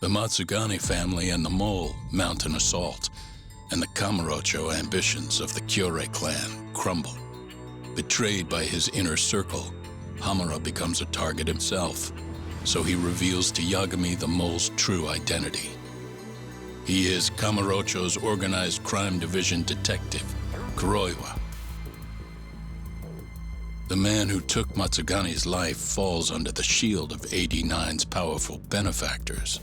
The Matsugane family and the Mole mount an assault, and the Kamurocho ambitions of the Kyorei clan crumble. Betrayed by his inner circle, Hamura becomes a target himself, so he reveals to Yagami the Mole's true identity. He is Kamurocho's organized crime division detective, Kuroiwa. The man who took Matsugane's life falls under the shield of AD9's powerful benefactors.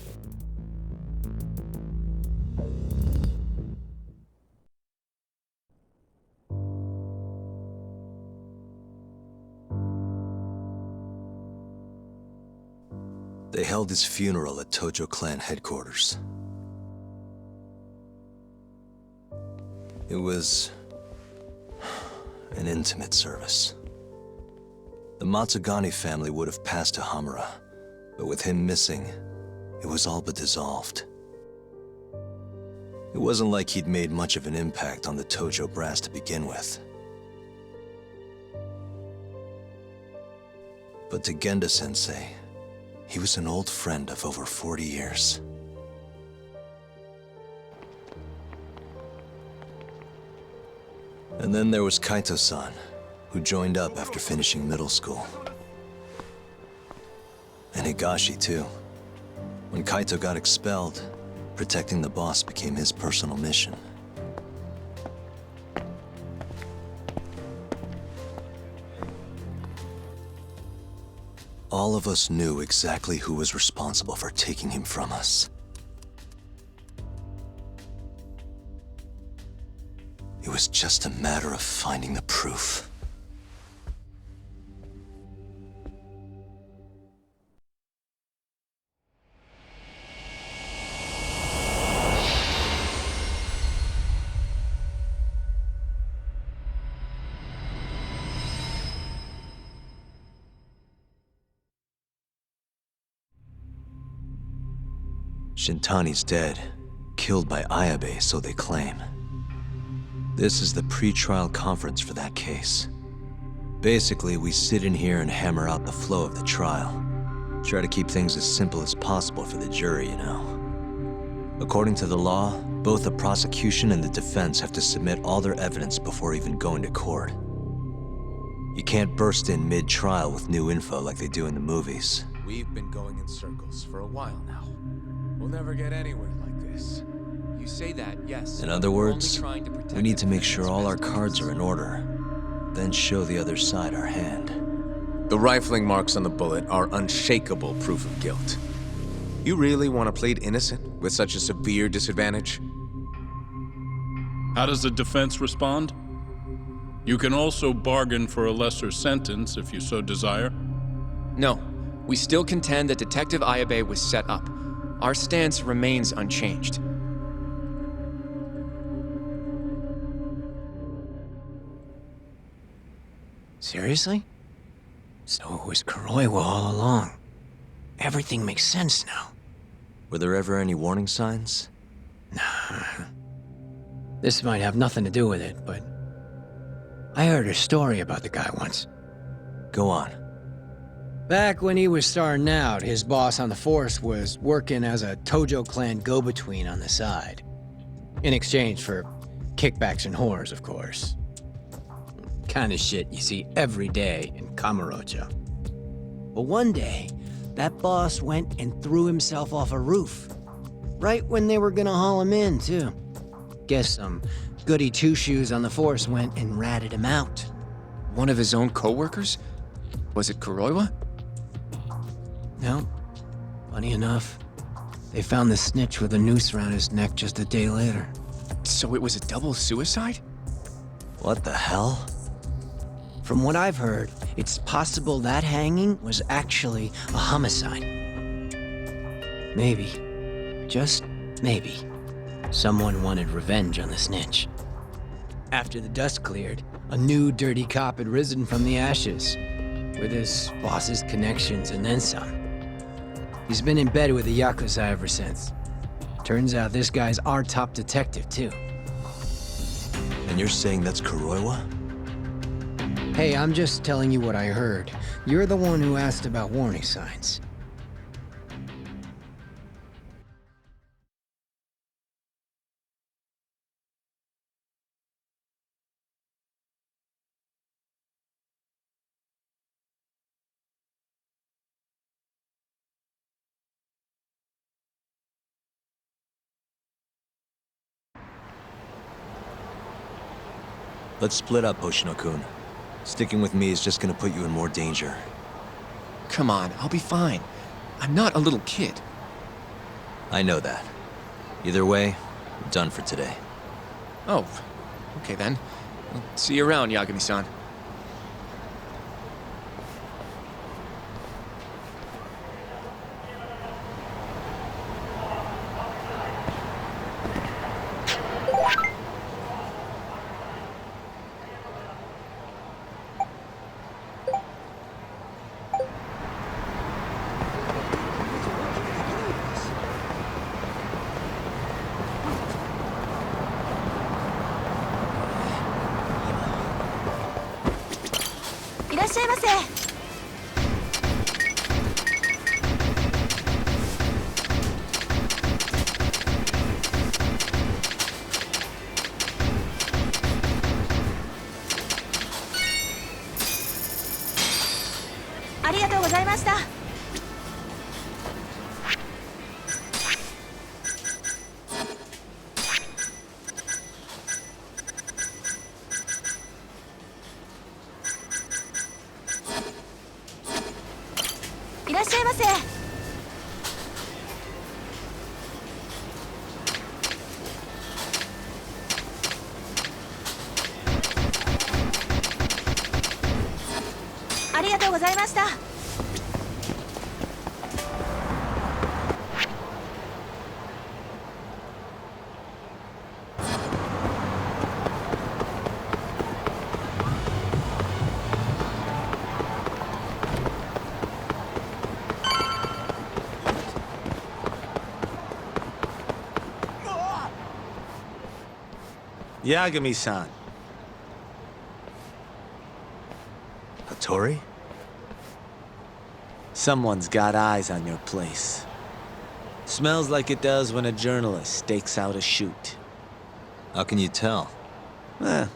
They held his funeral at Tojo clan headquarters. It was an intimate service. The Matsugane family would have passed to Hamura, but with him missing, it was all but dissolved. It wasn't like he'd made much of an impact on the Tojo brass to begin with. But to Genda-sensei, he was an old friend of over 40 years. And then there was Kaito-san, who joined up after finishing middle school. And Higashi, too. When Kaito got expelled, protecting the boss became his personal mission. All of us knew exactly who was responsible for taking him from us. It was just a matter of finding the proof. Shintani's dead, killed by Ayabe, so they claim. This is the pre-trial conference for that case. Basically, we sit in here and hammer out the flow of the trial. Try to keep things as simple as possible for the jury, you know. According to the law, both the prosecution and the defense have to submit all their evidence before even going to court. You can't burst in mid-trial with new info like they do in the movies. We've been going in circles for a while now. We'll never get anywhere like this. You say that, yes. In other words, we need to make sure all our cards are in order, then show the other side our hand. The rifling marks on the bullet are unshakable proof of guilt. You really want to plead innocent with such a severe disadvantage? How does the defense respond? You can also bargain for a lesser sentence if you so desire. No, we still contend that Detective Ayabe was set up. Our stance remains unchanged. Seriously? So it was Kuroiwa all along. Everything makes sense now. Were there ever any warning signs? Nah. This might have nothing to do with it, but I heard a story about the guy once. Go on. Back when he was starting out, his boss on the force was working as a Tojo clan go-between on the side. In exchange for kickbacks and whores, of course. Kind of shit you see every day in Kamurocho. But one day, that boss went and threw himself off a roof. Right when they were gonna haul him in, too. Guess some goody two-shoes on the force went and ratted him out. One of his own co-workers? Was it Kuroiwa? No. Funny enough, they found the snitch with a noose around his neck just a day later. So it was a double suicide? What the hell? From what I've heard, it's possible that hanging was actually a homicide. Maybe, just maybe, someone wanted revenge on the snitch. After the dust cleared, a new dirty cop had risen from the ashes, with his boss's connections and then some. He's been in bed with the Yakuza ever since. Turns out this guy's our top detective, too. And you're saying that's Kuroiwa? Hey, I'm just telling you what I heard. You're the one who asked about warning signs. Let's split up, Hoshino-kun. Sticking with me is just gonna put you in more danger. Come on, I'll be fine. I'm not a little kid. I know that. Either way, we're done for today. Oh, okay then. I'll see you around, Yagami-san. Yagami-san. Hattori? Someone's got eyes on your place. Smells like it does when a journalist stakes out a shoot. How can you tell? I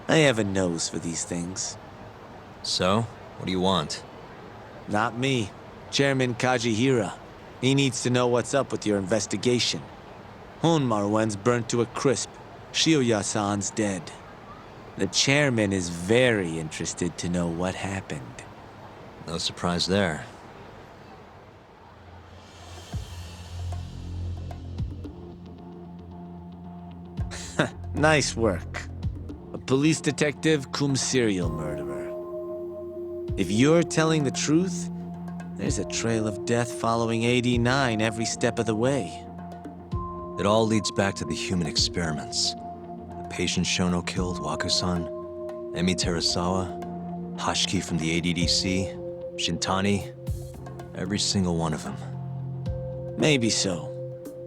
have a nose for these things. So, what do you want? Not me. Chairman Kajihira. He needs to know what's up with your investigation. Honmarwen's burnt to a crisp. Shioya-san's dead. The chairman is very interested to know what happened. No surprise there. Nice work. A police detective cum serial murderer. If you're telling the truth, there's a trail of death following 89 every step of the way. It all leads back to the human experiments. The patient Shono killed, Waku-san, Emi Terasawa, Hashiki from the ADDC, Shintani, every single one of them. Maybe so.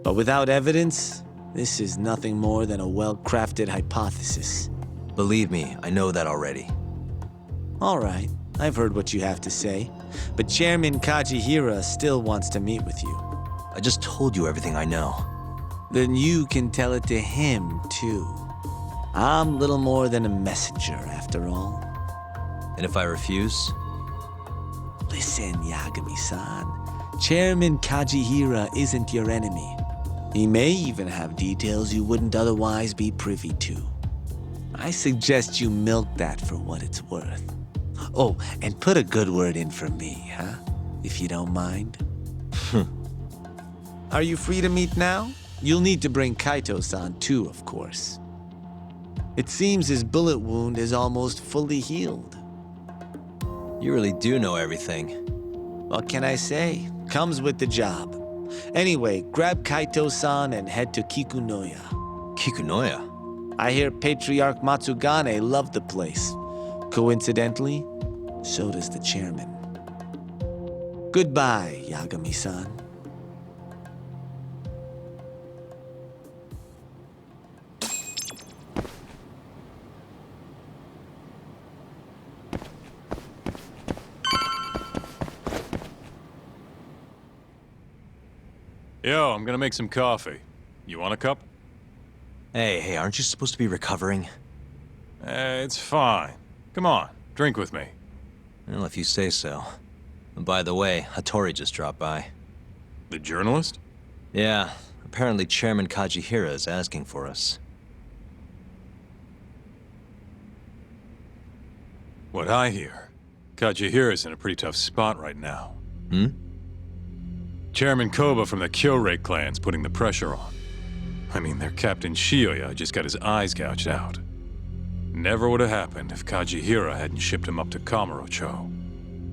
But without evidence, this is nothing more than a well-crafted hypothesis. Believe me, I know that already. All right, I've heard what you have to say. But Chairman Kajihira still wants to meet with you. I just told you everything I know. Then you can tell it to him, too. I'm little more than a messenger, after all. And if I refuse? Listen, Yagami-san. Chairman Kajihira isn't your enemy. He may even have details you wouldn't otherwise be privy to. I suggest you milk that for what it's worth. Oh, and put a good word in for me, huh? If you don't mind. Are you free to meet now? You'll need to bring Kaito-san too, of course. It seems his bullet wound is almost fully healed. You really do know everything. What can I say? Comes with the job. Anyway, grab Kaito-san and head to Kikunoya. Kikunoya? I hear Patriarch Matsugane loved the place. Coincidentally, so does the chairman. Goodbye, Yagami-san. Yo, I'm gonna make some coffee. You want a cup? Hey, aren't you supposed to be recovering? It's fine. Come on, drink with me. Well, if you say so. And by the way, Hattori just dropped by. The journalist? Yeah, apparently Chairman Kajihira is asking for us. What I hear, Kazuhira's in a pretty tough spot right now. Hmm? Chairman Koba from the Kyorei clan's putting the pressure on. I mean, their Captain Shioya just got his eyes gouged out. Never would have happened if Kazuhira hadn't shipped him up to Kamurocho.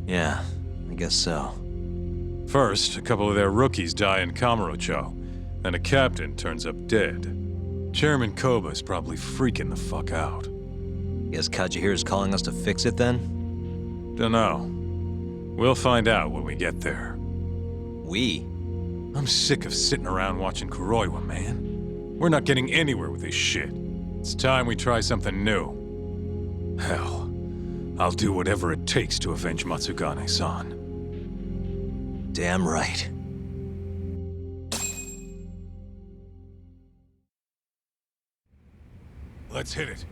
Yeah, I guess so. First, a couple of their rookies die in Kamurocho, then a captain turns up dead. Chairman Koba's probably freaking the fuck out. Guess Kazuhira's calling us to fix it then? Dunno. We'll find out when we get there. We? I'm sick of sitting around watching Kuroiwa, man. We're not getting anywhere with this shit. It's time we try something new. Hell, I'll do whatever it takes to avenge Matsugane-san. Damn right. Let's hit it.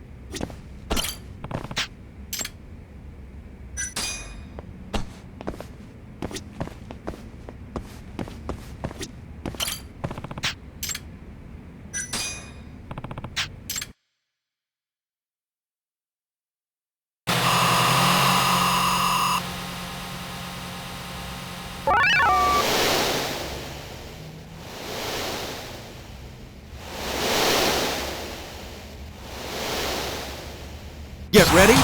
Get ready.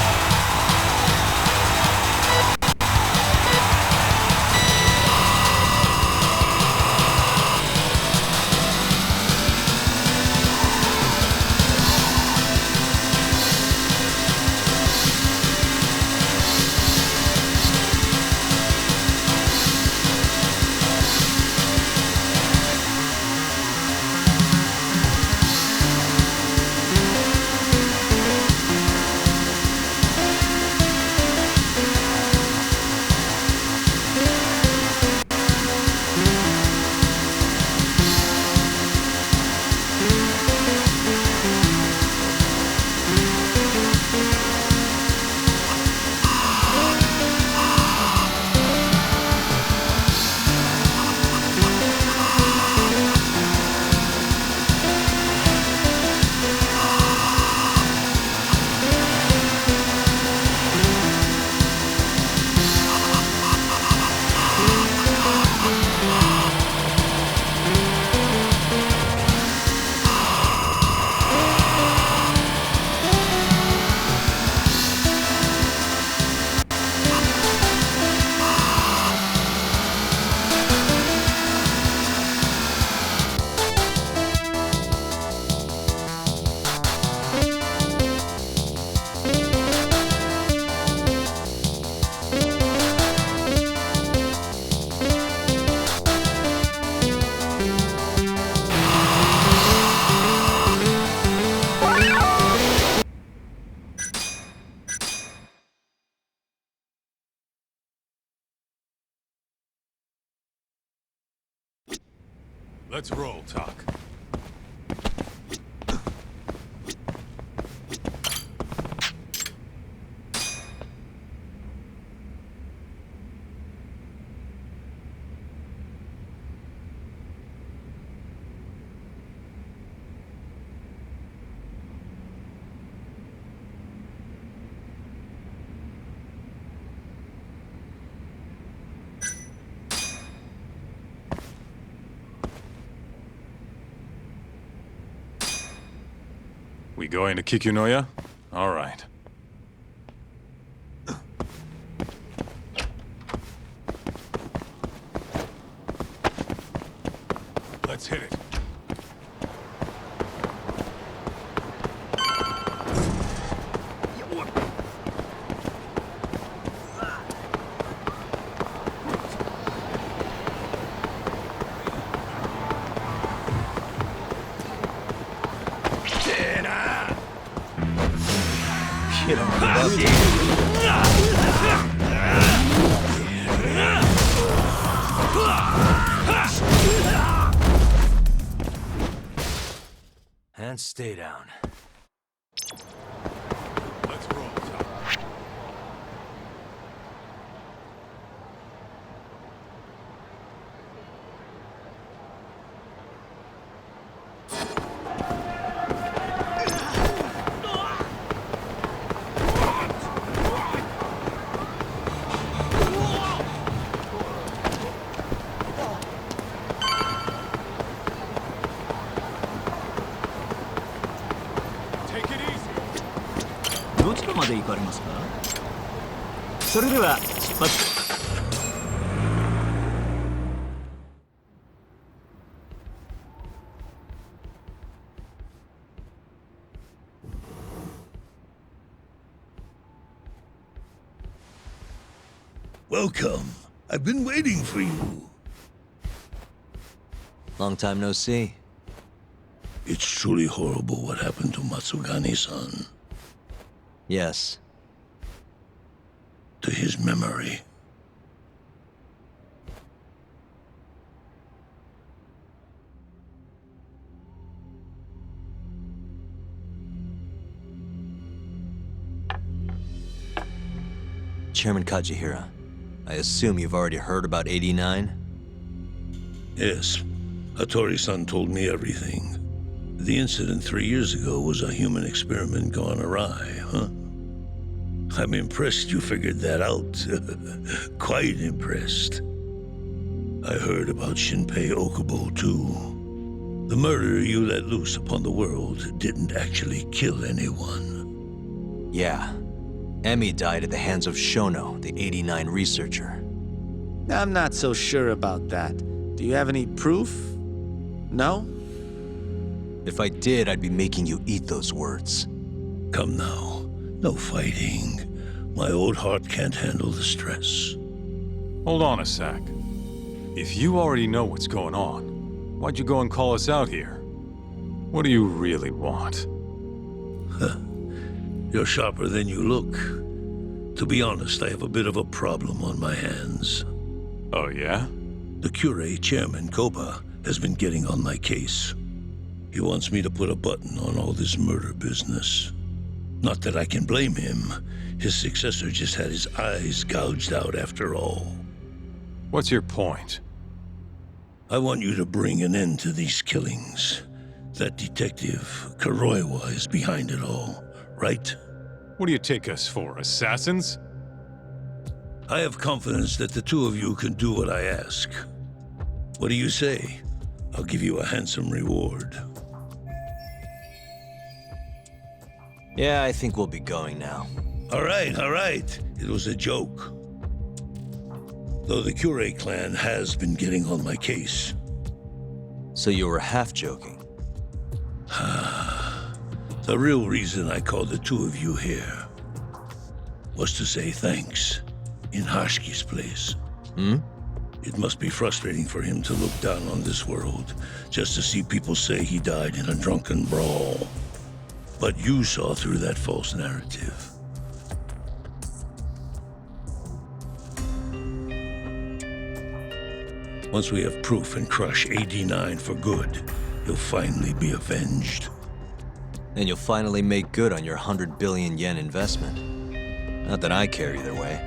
Let's roll, Tak. We going to Kikunoya? All right. Let's hit it. And stay down. Let's roll, Tak. どちらまで行かれますか？それでは出発。Welcome. I've been waiting for you. Long time no see. It's truly horrible what happened to Matsugani-san. Yes. To his memory. Chairman Kajihira, I assume you've already heard about 89? Yes. Hattori-san told me everything. The incident 3 years ago was a human experiment gone awry, huh? I'm impressed you figured that out. Quite impressed. I heard about Shinpei Okubo, too. The murder you let loose upon the world didn't actually kill anyone. Yeah. Emmy died at the hands of Shono, the 89 researcher. I'm not so sure about that. Do you have any proof? No? If I did, I'd be making you eat those words. Come now. No fighting. My old heart can't handle the stress. Hold on a sec. If you already know what's going on, why'd you go and call us out here? What do you really want? You're sharper than you look. To be honest, I have a bit of a problem on my hands. Oh, yeah? The Cure chairman, Koba, has been getting on my case. He wants me to put a button on all this murder business. Not that I can blame him. His successor just had his eyes gouged out after all. What's your point? I want you to bring an end to these killings. That detective, Kuroiwa, is behind it all, right? What do you take us for, assassins? I have confidence that the two of you can do what I ask. What do you say? I'll give you a handsome reward. Yeah, I think we'll be going now. All right. It was a joke. Though the Cure clan has been getting on my case. So you were half joking? The real reason I called the two of you here was to say thanks in Hashki's place. It must be frustrating for him to look down on this world just to see people say he died in a drunken brawl. But you saw through that false narrative. Once we have proof and crush AD9 for good, you'll finally be avenged. And you'll finally make good on your 100 billion yen investment. Not that I care either way.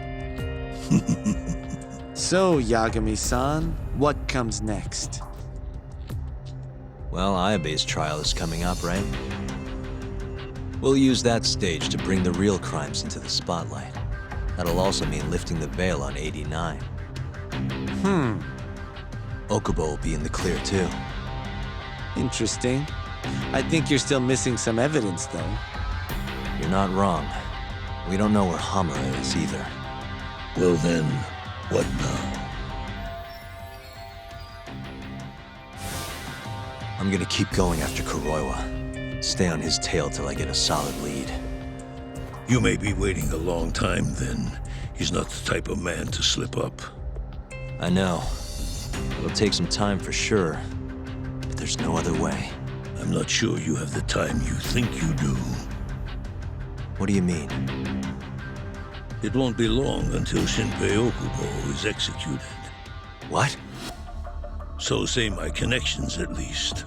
So, Yagami-san, what comes next? Well, Ayabe's trial is coming up, right? We'll use that stage to bring the real crimes into the spotlight. That'll also mean lifting the veil on 89. Okubo will be in the clear, too. Interesting. I think you're still missing some evidence, though. You're not wrong. We don't know where Hamura is, either. Well then, what now? I'm gonna keep going after Kuroiwa. Stay on his tail till I get a solid lead. You may be waiting a long time then. He's not the type of man to slip up. I know. It'll take some time for sure, but there's no other way. I'm not sure you have the time you think you do. What do you mean? It won't be long until Shinpei Okubo is executed. What? So say my connections, at least.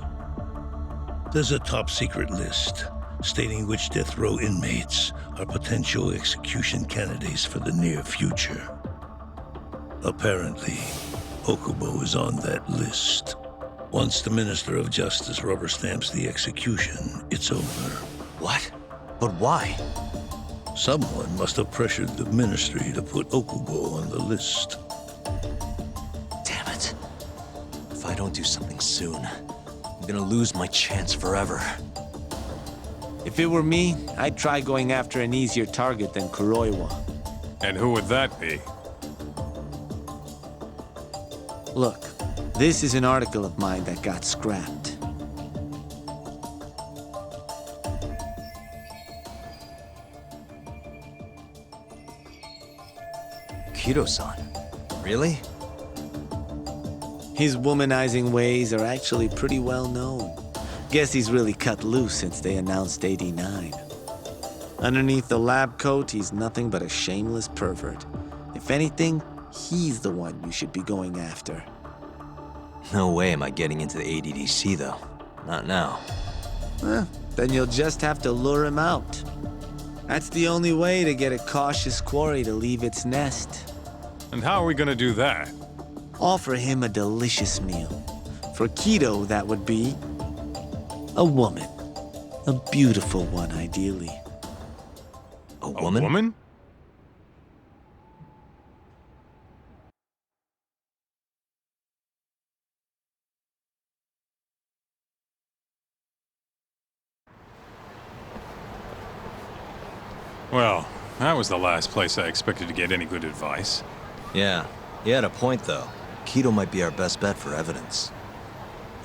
There's a top-secret list stating which death row inmates are potential execution candidates for the near future. Apparently, Okubo is on that list. Once the Minister of Justice rubber stamps the execution, it's over. What? But why? Someone must have pressured the Ministry to put Okubo on the list. Damn it. If I don't do something soon, I'm gonna lose my chance forever. If it were me, I'd try going after an easier target than Kuroiwa. And who would that be? Look, this is an article of mine that got scrapped. Kido-san. Really? His womanizing ways are actually pretty well known. Guess he's really cut loose since they announced 89. Underneath the lab coat, he's nothing but a shameless pervert. If anything, he's the one you should be going after. No way am I getting into the ADDC, though. Not now. Then you'll just have to lure him out. That's the only way to get a cautious quarry to leave its nest. And how are we gonna do that? Offer him a delicious meal. For Kido, that would be a woman. A beautiful one, ideally. A woman? A woman? Well, that was the last place I expected to get any good advice. Yeah, he had a point, though. Kido might be our best bet for evidence.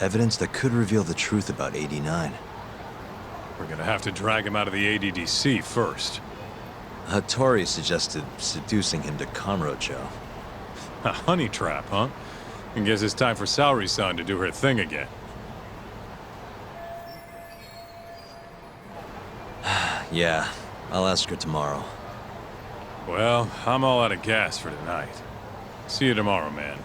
Evidence that could reveal the truth about 89. We're gonna have to drag him out of the ADDC first. Hattori suggested seducing him to Kamurocho. A honey trap, huh? I guess it's time for Saori-san to do her thing again. Yeah, I'll ask her tomorrow. Well, I'm all out of gas for tonight. See you tomorrow, man.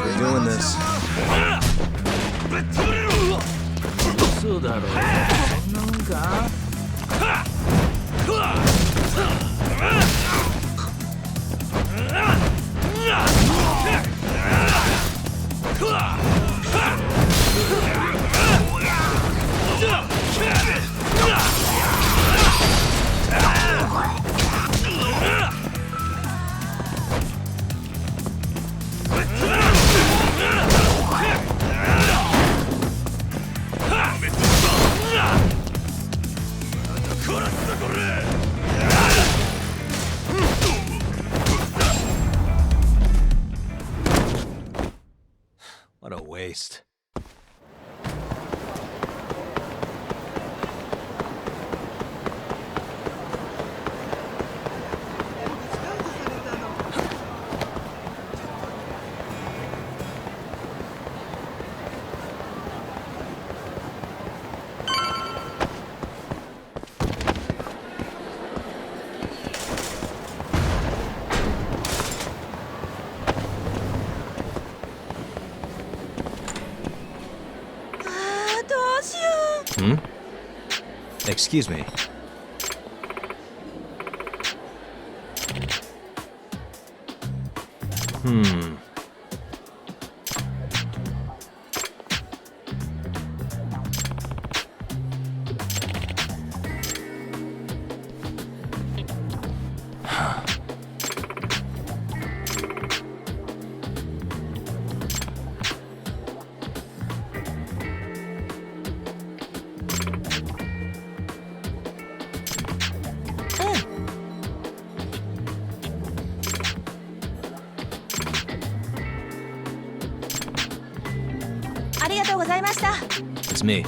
We're doing this. そうだろう。そんなもんか。What a waste. Excuse me. It's me.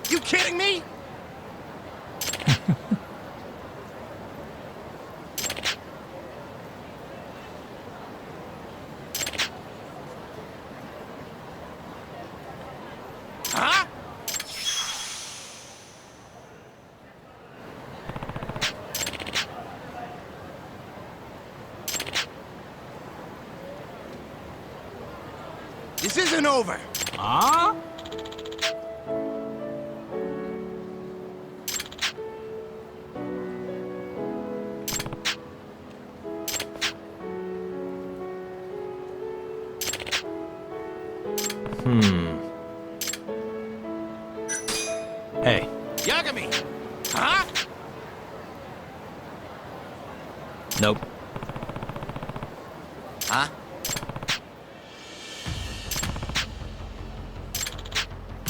You kidding me? Huh? This isn't over. Huh? Hey. Yagami! Huh? Nope. Huh?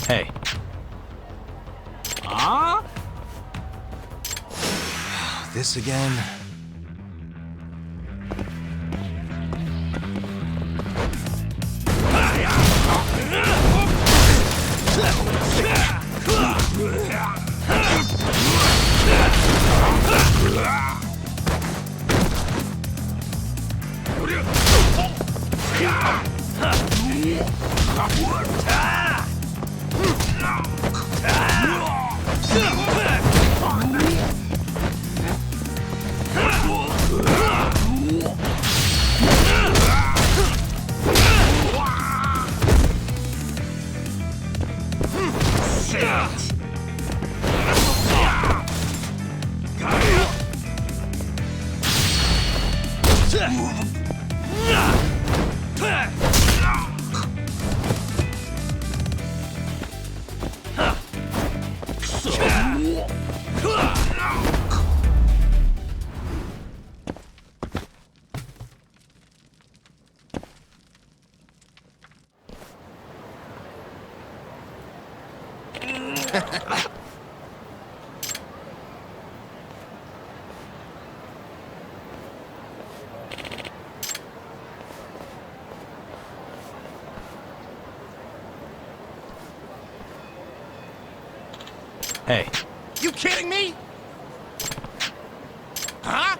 Hey. Huh? This again? Hey, You kidding me? Huh?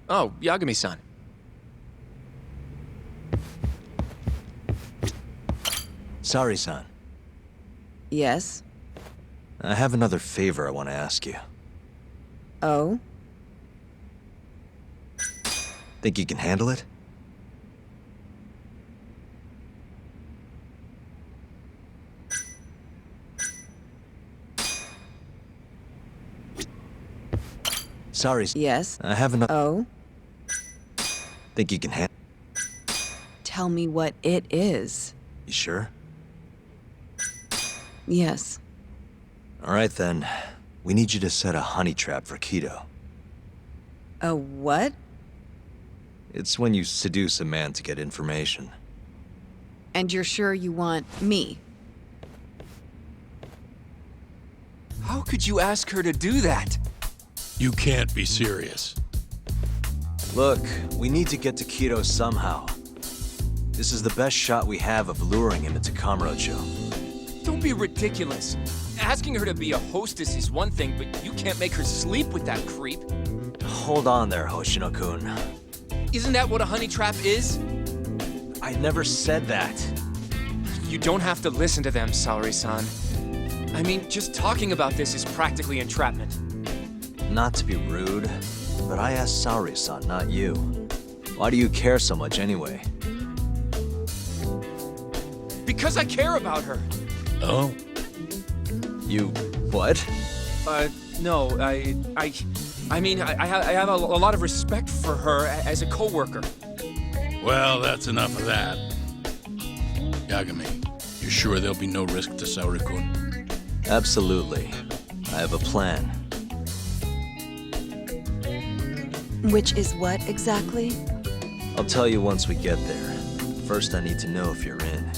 Oh, Yagami-san. sorry, son. Yes? I have another favor I want to ask you. Oh? Think you can handle it? Sorry, Yes? I have another. Oh? Think you can handle? Tell me what it is. You sure? Yes. All right then. We need you to set a honey trap for Keto. A what? It's when you seduce a man to get information. And you're sure you want me? How could you ask her to do that? You can't be serious. Look, we need to get to Keto somehow. This is the best shot we have of luring him into Kamurocho. Don't be ridiculous. Asking her to be a hostess is one thing, but you can't make her sleep with that creep. Hold on there, Hoshino-kun. Isn't that what a honey trap is? I never said that. You don't have to listen to them, Saori-san. I mean, just talking about this is practically entrapment. Not to be rude, but I asked Saori-san, not you. Why do you care so much anyway? Because I care about her. Oh? You... what? No, I mean, I have a lot of respect for her as a coworker. Well, that's enough of that. Yagami, you sure there'll be no risk to Saori-kun? Absolutely. I have a plan. Which is what exactly? I'll tell you once we get there. First, I need to know if you're in.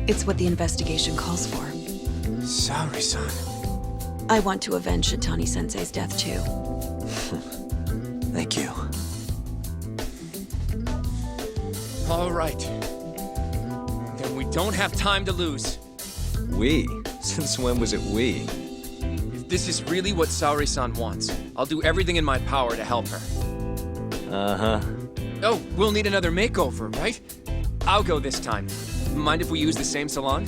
It's what the investigation calls for. Saori-san. I want to avenge Shitani-sensei's death, too. Thank you. All right. Then we don't have time to lose. We? Since when was it we? If this is really what Saori-san wants, I'll do everything in my power to help her. Uh-huh. Oh, we'll need another makeover, right? I'll go this time. Mind if we use the same salon?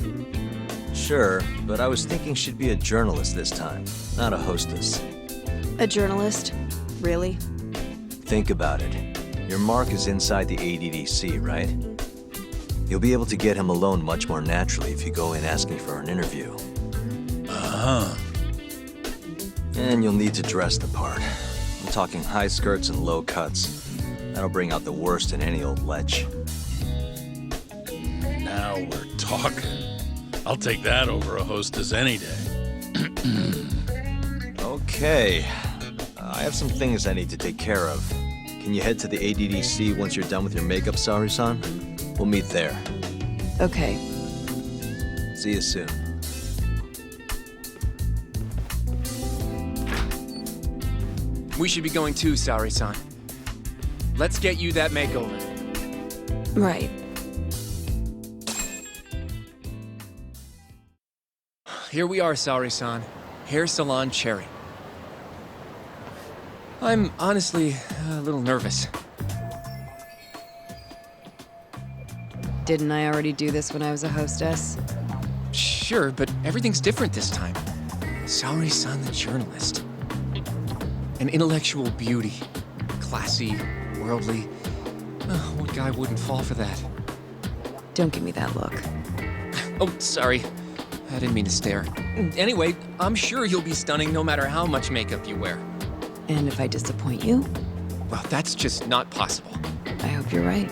Sure, but I was thinking she'd be a journalist this time, not a hostess. A journalist? Really? Think about it. Your mark is inside the ADDC, right? You'll be able to get him alone much more naturally if you go in asking for an interview. Uh-huh. And you'll need to dress the part. I'm talking high skirts and low cuts. That'll bring out the worst in any old lech. Now we're talking. I'll take that over a hostess any day. Okay. I have some things I need to take care of. Can you head to the ADDC once you're done with your makeup, Saori-san? We'll meet there. Okay. See you soon. We should be going too, Saori-san. Let's get you that makeover. Right. Here we are, Saori-san. Hair Salon Cherry. I'm honestly a little nervous. Didn't I already do this when I was a hostess? Sure, but everything's different this time. Saori-san the journalist. An intellectual beauty. Classy, worldly. What guy wouldn't fall for that? Don't give me that look. Oh, sorry. I didn't mean to stare. Anyway, I'm sure you'll be stunning no matter how much makeup you wear. And if I disappoint you, Well, that's just not possible. I hope you're right.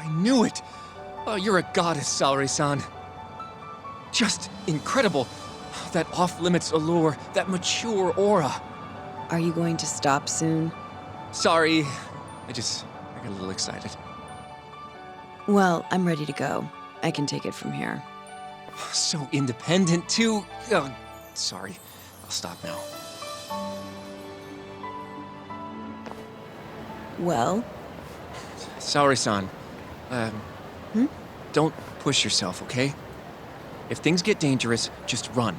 I knew it! Oh, you're a goddess, Saori-san. Just incredible. That off-limits allure, that mature aura. Are you going to stop soon? Sorry, I got a little excited. Well, I'm ready to go. I can take it from here. So independent, too. Sorry, I'll stop now. Well? Saori-san, don't push yourself, okay? If things get dangerous, just run.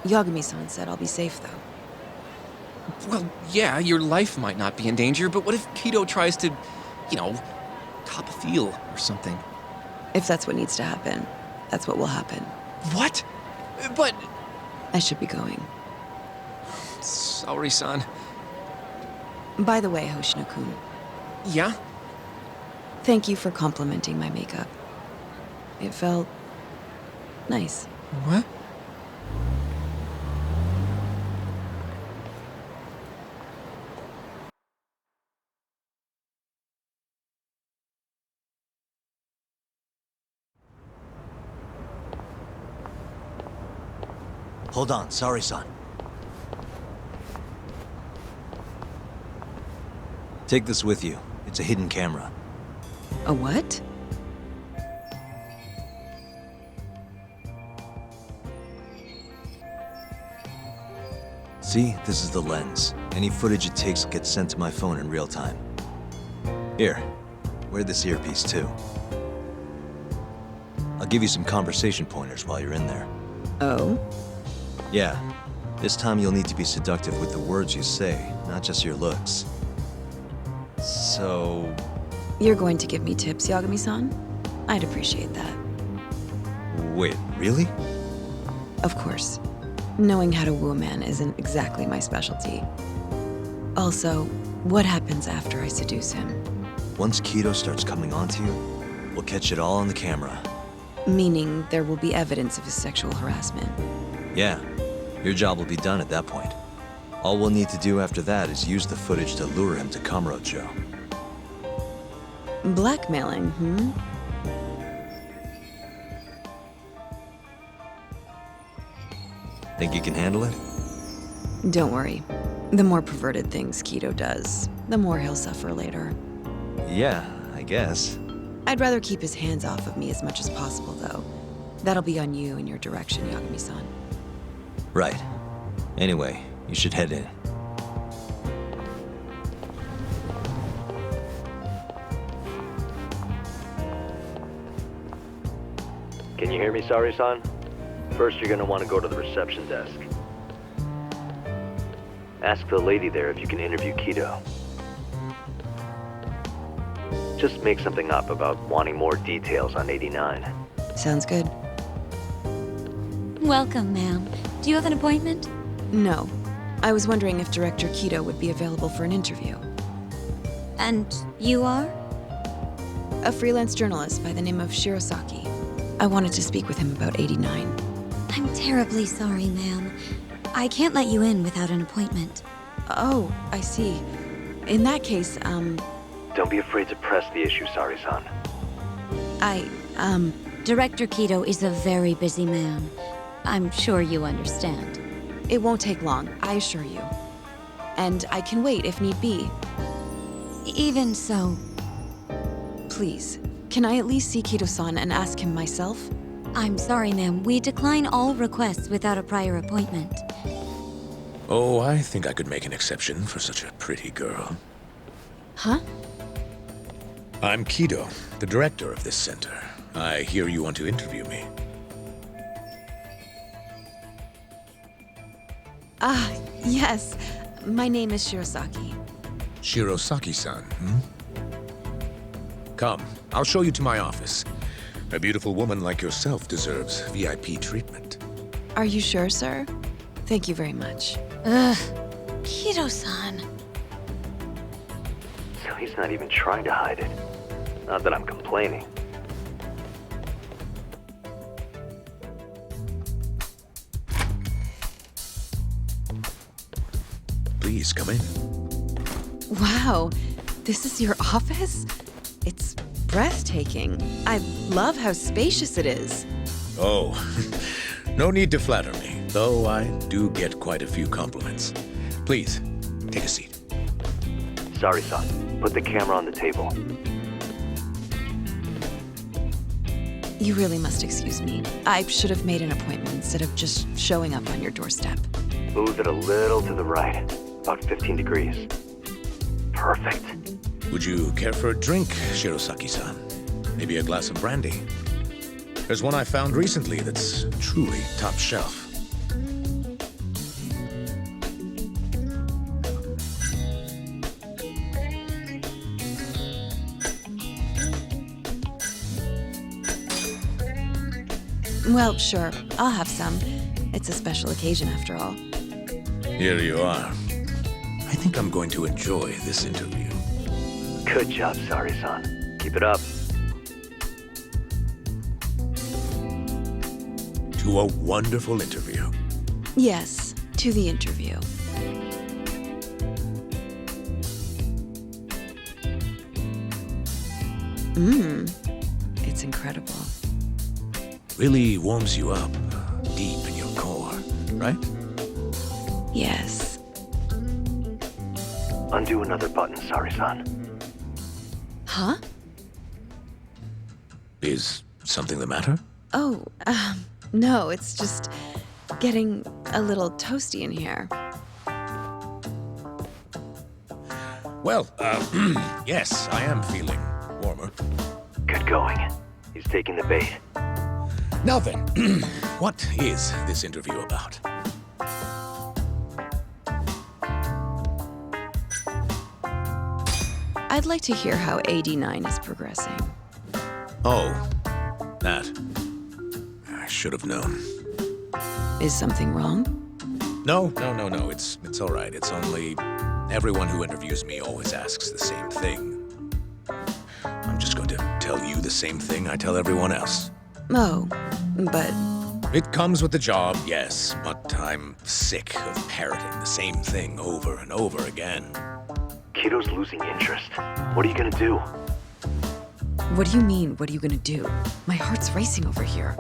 Yagami-san said I'll be safe, though. Well, yeah, your life might not be in danger, but what if Kido tries to, cop a feel or something? If that's what needs to happen, that's what will happen. What? But... I should be going. Saori-san. By the way, Hoshino-kun. Yeah? Thank you for complimenting my makeup. It felt... nice. What? Hold on, sorry, son. Take this with you. It's a hidden camera. A what? See, this is the lens. Any footage it takes gets sent to my phone in real time. Here, wear this earpiece too. I'll give you some conversation pointers while you're in there. Oh? Yeah, this time you'll need to be seductive with the words you say, not just your looks. So... You're going to give me tips, Yagami-san? I'd appreciate that. Wait, really? Of course. Knowing how to woo a man isn't exactly my specialty. Also, what happens after I seduce him? Once Kido starts coming onto you, we'll catch it all on the camera. Meaning there will be evidence of his sexual harassment. Yeah, your job will be done at that point. All we'll need to do after that is use the footage to lure him to Kamurocho. Blackmailing, Think you can handle it? Don't worry. The more perverted things Kido does, the more he'll suffer later. Yeah, I guess. I'd rather keep his hands off of me as much as possible, though. That'll be on you and your direction, Yagami-san. Right. Anyway, you should head in. Can you hear me, Sari-san? First, you're gonna want to go to the reception desk. Ask the lady there if you can interview Kido. Just make something up about wanting more details on 89. Sounds good. Welcome, ma'am. Do you have an appointment? No. I was wondering if Director Kido would be available for an interview. And you are? A freelance journalist by the name of Shirosaki. I wanted to speak with him about 89. I'm terribly sorry, ma'am. I can't let you in without an appointment. Oh, I see. In that case, Don't be afraid to press the issue, Sari-san. Director Kido is a very busy man. I'm sure you understand. It won't take long, I assure you. And I can wait if need be. Even so. Please, can I at least see Kido-san and ask him myself? I'm sorry, ma'am. We decline all requests without a prior appointment. Oh, I think I could make an exception for such a pretty girl. Huh? I'm Kido, the director of this center. I hear you want to interview me. Ah, yes. My name is Shirosaki. Shirosaki-san, Come, I'll show you to my office. A beautiful woman like yourself deserves VIP treatment. Are you sure, sir? Thank you very much. Ugh. Kido-san. So he's not even trying to hide it. Not that I'm complaining. Please, come in. Wow, this is your office? It's breathtaking. I love how spacious it is. Oh, no need to flatter me, though I do get quite a few compliments. Please, take a seat. Sari-san, put the camera on the table. You really must excuse me. I should have made an appointment instead of just showing up on your doorstep. Move it a little to the right, about 15 degrees. Perfect. Would you care for a drink, Shirosaki-san? Maybe a glass of brandy? There's one I found recently that's truly top shelf. Well, sure. I'll have some. It's a special occasion after all. Here you are. I think I'm going to enjoy this interview. Good job, Sari-san. Keep it up. To a wonderful interview. Yes, to the interview. It's incredible. Really warms you up deep in your core. right? Yes. Undo another button, Sari-san. Huh? Is something the matter? Oh, no, it's just getting a little toasty in here. Well, yes, I am feeling warmer. Good going. He's taking the bait. Now then, what is this interview about? I'd like to hear how AD9 is progressing. Oh, that. I should have known. Is something wrong? No. It's all right. It's only everyone who interviews me always asks the same thing. I'm just going to tell you the same thing I tell everyone else. Oh, but... It comes with the job, yes, but I'm sick of parroting the same thing over and over again. Kiddo's losing interest. What are you gonna do? What do you mean, what are you gonna do? My heart's racing over here.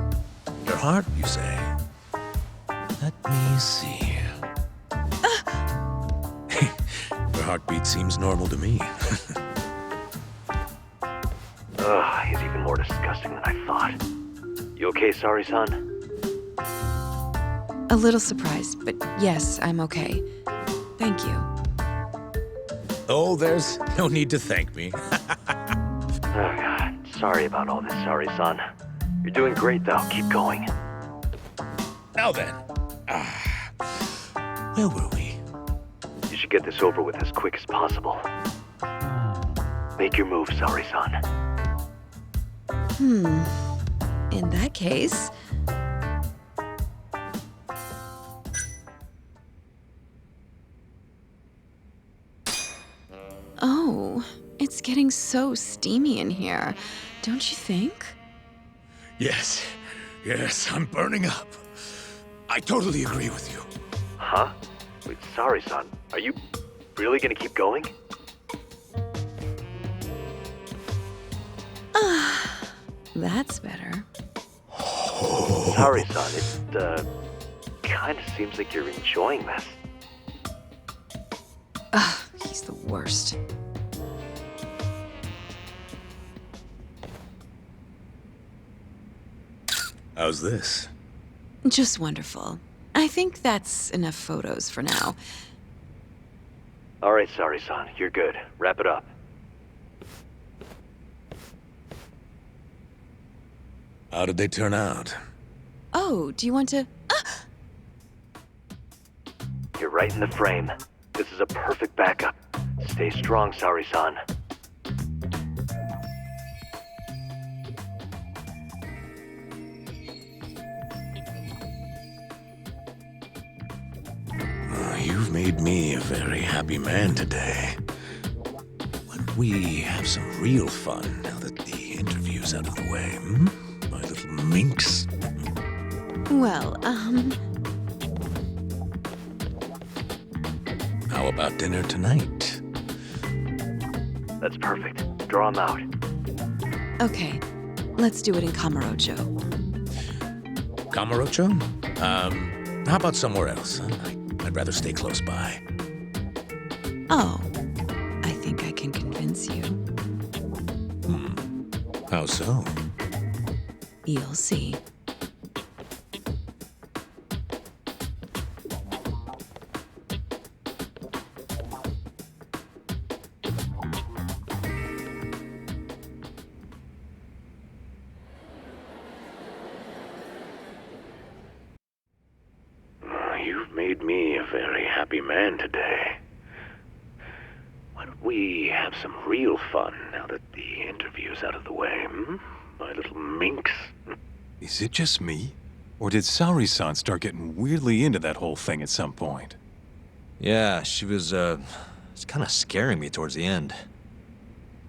Your heart, you say? Let me see. Your heartbeat seems normal to me. Ugh, he's even more disgusting than I thought. You okay, Sari-san? A little surprised, but yes, I'm okay. Thank you. Oh, there's no need to thank me. Oh, God. Sorry about all this, Sari-san. You're doing great, though. Keep going. Now then. Where were we? You should get this over with as quick as possible. Make your move, Sari-san. In that case... Oh, it's getting so steamy in here, don't you think? Yes, I'm burning up. I totally agree with you. Huh? Wait, Sari-san, are you really gonna keep going? That's better. Sari-san, it, kinda seems like you're enjoying this. He's the worst. How's this? Just wonderful. I think that's enough photos for now. All right, Sari-san, you're good. Wrap it up. How did they turn out? Oh, do you want to... You're right in the frame. This is a perfect backup. Stay strong, Sari-san. You've made me a very happy man today. Why don't we have some real fun now that the interview's out of the way, hmm? My little minx. Well, How about dinner tonight? That's perfect. Draw him out. Okay. Let's do it in Kamurocho. Kamurocho? How about somewhere else? I'd rather stay close by. Oh, I think I can convince you. How so? You'll see. You've made me a very happy man today. Why don't we have some real fun now that the interview's out of the way, hmm? My little minx. Is it just me? Or did Sari-san start getting weirdly into that whole thing at some point? Yeah, she was, it's kind of scaring me towards the end.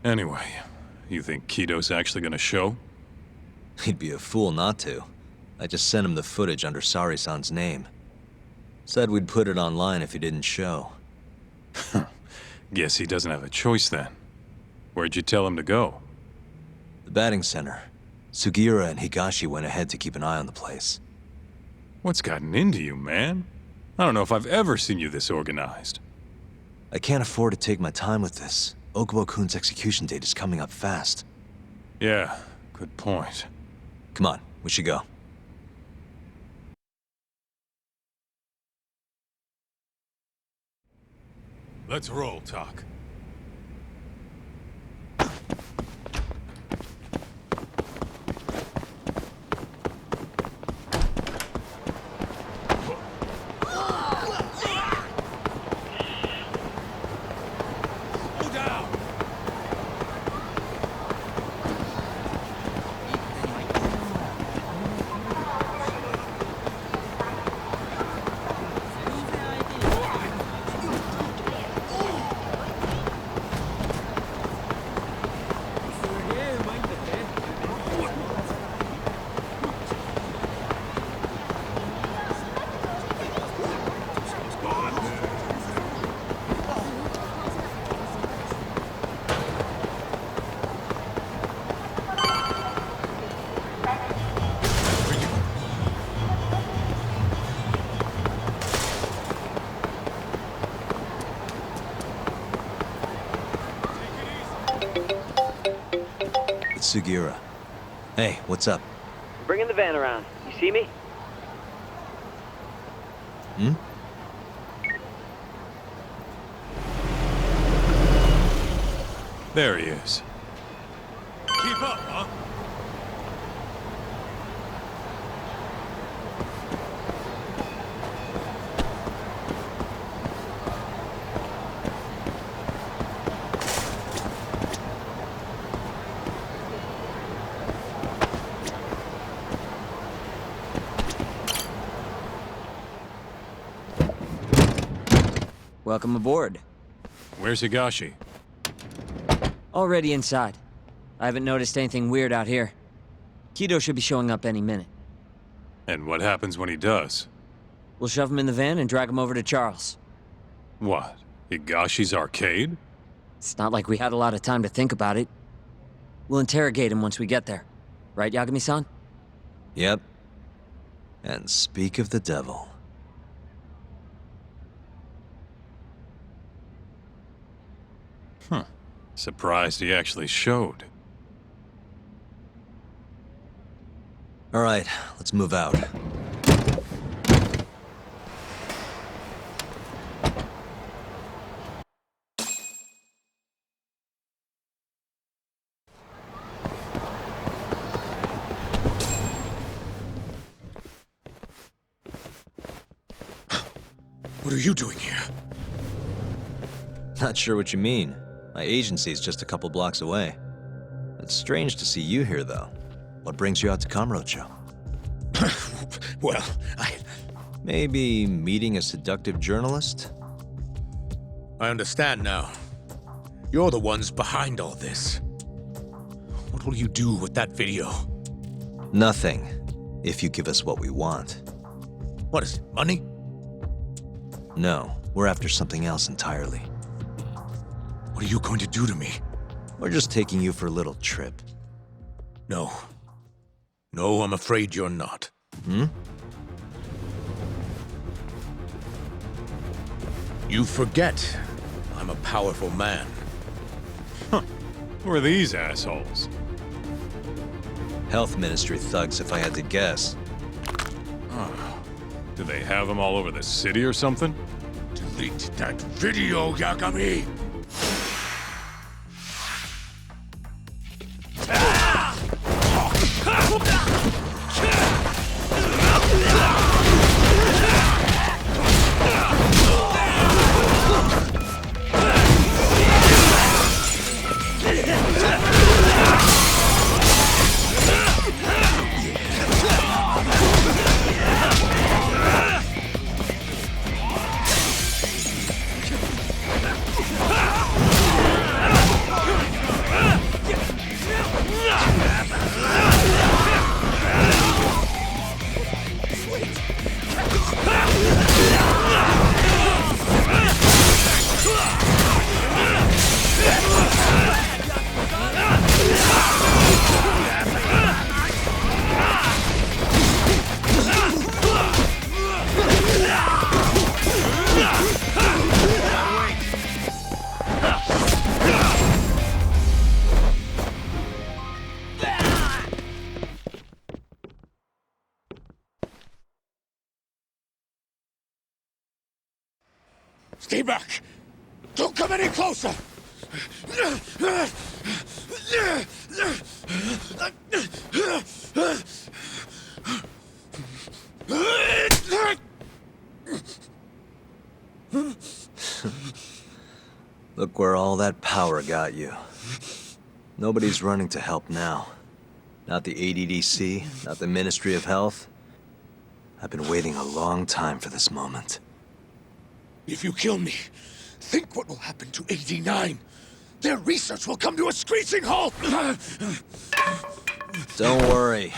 Anyway, you think Kiddo's actually gonna show? He'd be a fool not to. I just sent him the footage under Sari-san's name. Said we'd put it online if he didn't show. Guess he doesn't have a choice then. Where'd you tell him to go? The batting center. Sugiura and Higashi went ahead to keep an eye on the place. What's gotten into you, man? I don't know if I've ever seen you this organized. I can't afford to take my time with this. Okubo-kun's execution date is coming up fast. Yeah, good point. Come on, we should go. Let's roll, Tak. Sugiura. Hey, what's up? I'm bringing the van around. You see me? Hmm? There he is. Keep up, huh? Welcome aboard. Where's Higashi? Already inside. I haven't noticed anything weird out here. Kido should be showing up any minute. And what happens when he does? We'll shove him in the van and drag him over to Charles. What? Higashi's arcade? It's not like we had a lot of time to think about it. We'll interrogate him once we get there. Right, Yagami-san? Yep. And speak of the devil. Huh. Surprised he actually showed. All right, let's move out. What are you doing here? Not sure what you mean. My agency's just a couple blocks away. It's strange to see you here, though. What brings you out to Kamurocho? Well, Maybe meeting a seductive journalist? I understand now. You're the ones behind all this. What will you do with that video? Nothing, if you give us what we want. What is it, money? No, we're after something else entirely. What are you going to do to me? We're just taking you for a little trip. No. No, I'm afraid you're not. Hmm? You forget I'm a powerful man. Huh. Who are these assholes? Health Ministry thugs, if I had to guess. Oh. Do they have them all over the city or something? Delete that video, Yagami! Stay back! Don't come any closer! Look where all that power got you. Nobody's running to help now. Not the ADDC, not the Ministry of Health. I've been waiting a long time for this moment. If you kill me, think what will happen to 89. Their research will come to a screeching halt! Don't worry.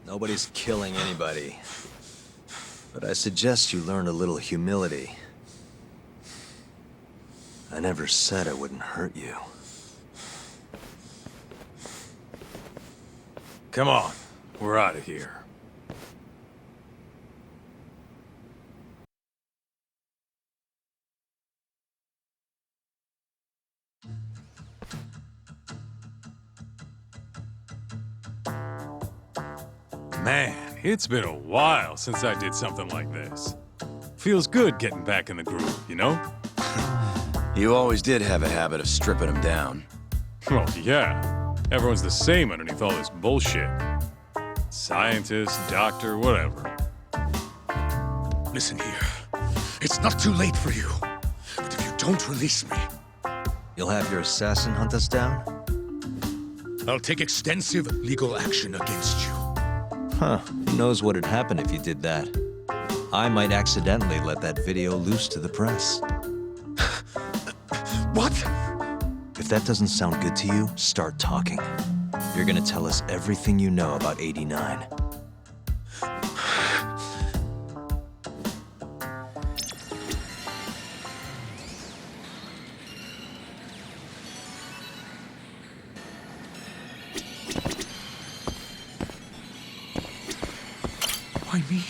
Nobody's killing anybody. But I suggest you learn a little humility. I never said I wouldn't hurt you. Come on, we're out of here. Man, it's been a while since I did something like this. Feels good getting back in the groove, you know? You always did have a habit of stripping them down. Well, yeah. Everyone's the same underneath all this bullshit. Scientist, doctor, whatever. Listen here. It's not too late for you. But if you don't release me... You'll have your assassin hunt us down? I'll take extensive legal action against you. Huh. Who knows what'd happen if you did that? I might accidentally let that video loose to the press. What? If that doesn't sound good to you, start talking. You're gonna tell us everything you know about 89. Why me?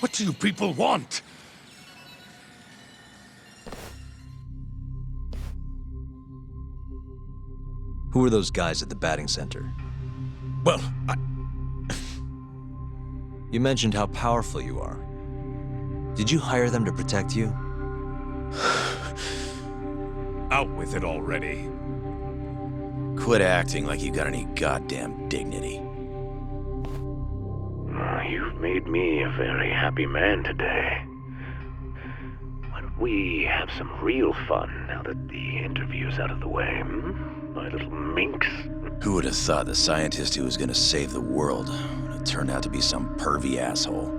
What do you people want? Who are those guys at the batting center? Well, You mentioned how powerful you are. Did you hire them to protect you? Out with it already. Quit acting like you got any goddamn dignity. You've made me a very happy man today. Why don't we have some real fun now that the interview's out of the way, my little minx? Who would have thought the scientist who was gonna save the world would have turned out to be some pervy asshole?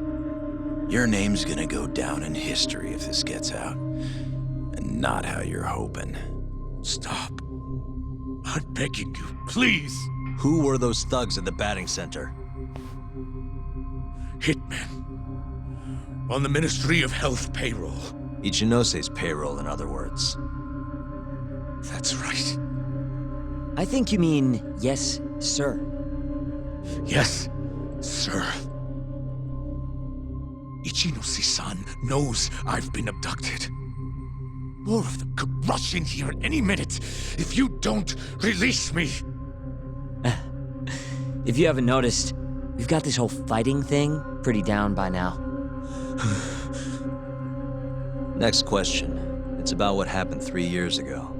Your name's gonna go down in history if this gets out. And not how you're hoping. Stop. I'm begging you, please. Who were those thugs at the batting center? Hitmen. On the Ministry of Health payroll. Ichinose's payroll, in other words. That's right. I think you mean, yes, sir. Yes, sir. Ichinose-san knows I've been abducted. More of them could rush in here any minute if you don't release me. If you haven't noticed, we've got this whole fighting thing pretty down by now. Next question. It's about what happened 3 years ago.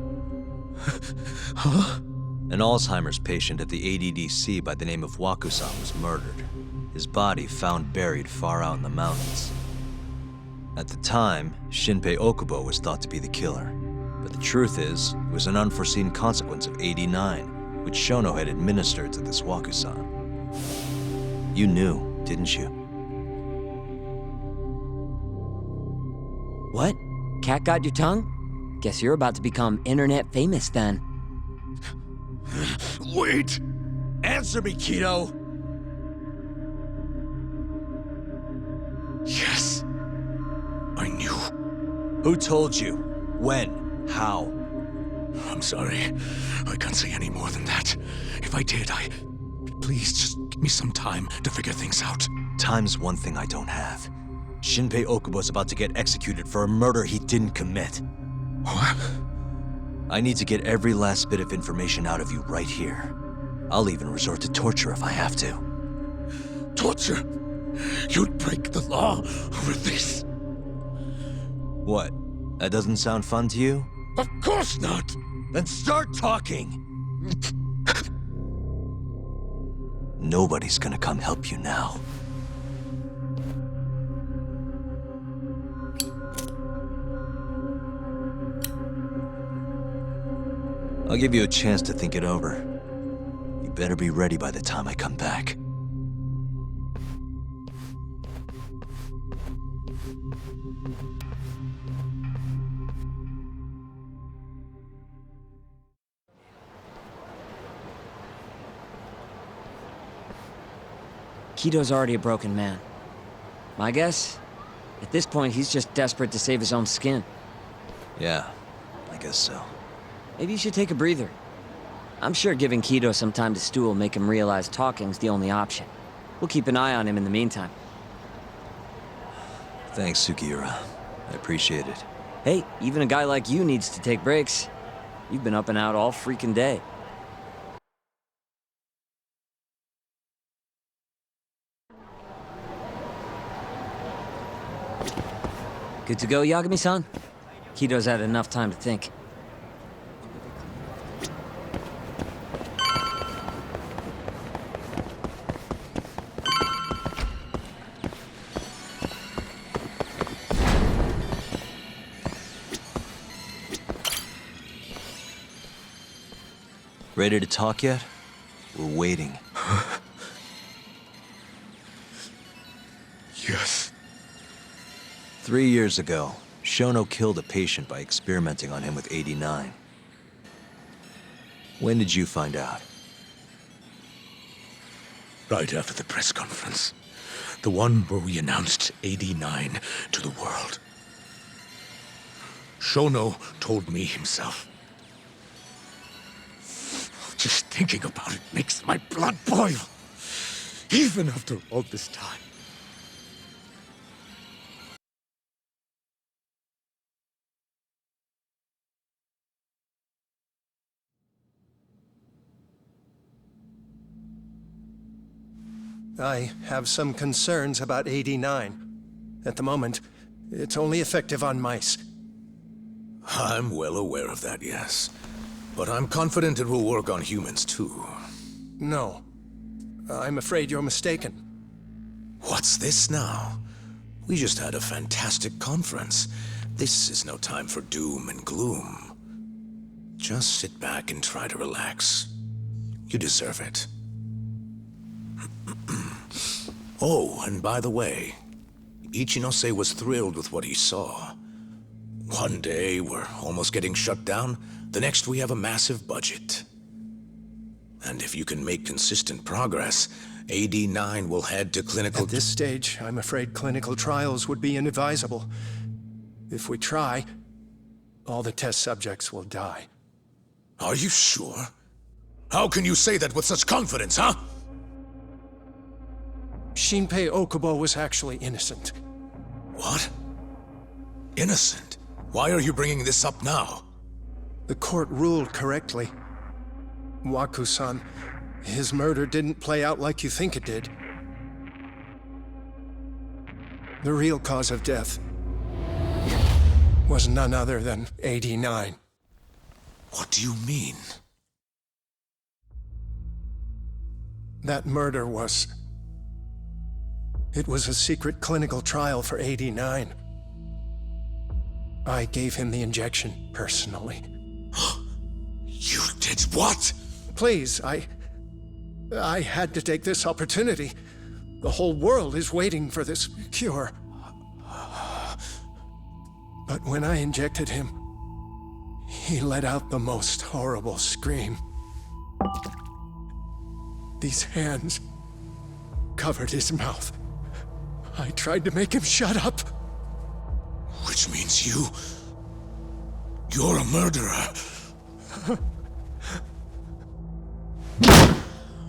Huh? An Alzheimer's patient at the ADDC by the name of Waku-san was murdered. His body found buried far out in the mountains. At the time, Shinpei Okubo was thought to be the killer. But the truth is, it was an unforeseen consequence of 89, which Shono had administered to this Waku-san. You knew, didn't you? What? Cat got your tongue? Guess you're about to become internet famous then. Wait! Answer me, Kido! Yes. I knew. Who told you? When? How? I'm sorry. I can't say any more than that. If I did, Please, just give me some time to figure things out. Time's one thing I don't have. Shinpei Okubo's about to get executed for a murder he didn't commit. What? I need to get every last bit of information out of you right here. I'll even resort to torture if I have to. Torture? You'd break the law over this? What? That doesn't sound fun to you? Of course not! Then start talking! Nobody's gonna come help you now. I'll give you a chance to think it over. You better be ready by the time I come back. Kido's already a broken man. My guess? At this point, he's just desperate to save his own skin. Yeah, I guess so. Maybe you should take a breather. I'm sure giving Kido some time to stew will make him realize talking's the only option. We'll keep an eye on him in the meantime. Thanks, Sugiura. I appreciate it. Hey, even a guy like you needs to take breaks. You've been up and out all freaking day. Good to go, Yagami-san? Kido's had enough time to think. Ready to talk yet? We're waiting. Yes. 3 years ago, Shono killed a patient by experimenting on him with 89. When did you find out? Right after the press conference. The one where we announced 89 to the world. Shono told me himself. Just thinking about it makes my blood boil. Even after all this time. I have some concerns about 89. At the moment, it's only effective on mice. I'm well aware of that, yes. But I'm confident it will work on humans, too. No. I'm afraid you're mistaken. What's this now? We just had a fantastic conference. This is no time for doom and gloom. Just sit back and try to relax. You deserve it. Oh, and by the way, Ichinose was thrilled with what he saw. One day, we're almost getting shut down. The next, we have a massive budget. And if you can make consistent progress, AD9 will head to clinical... At this stage, I'm afraid clinical trials would be inadvisable. If we try, all the test subjects will die. Are you sure? How can you say that with such confidence, huh? Shinpei Okubo was actually innocent. What? Innocent? Why are you bringing this up now? The court ruled correctly. Waku-san, his murder didn't play out like you think it did. The real cause of death was none other than 89. What do you mean? That murder was... It was a secret clinical trial for 89. I gave him the injection, personally. You did what? Please, I had to take this opportunity. The whole world is waiting for this cure. But when I injected him, he let out the most horrible scream. These hands covered his mouth. I tried to make him shut up. Which means you're a murderer.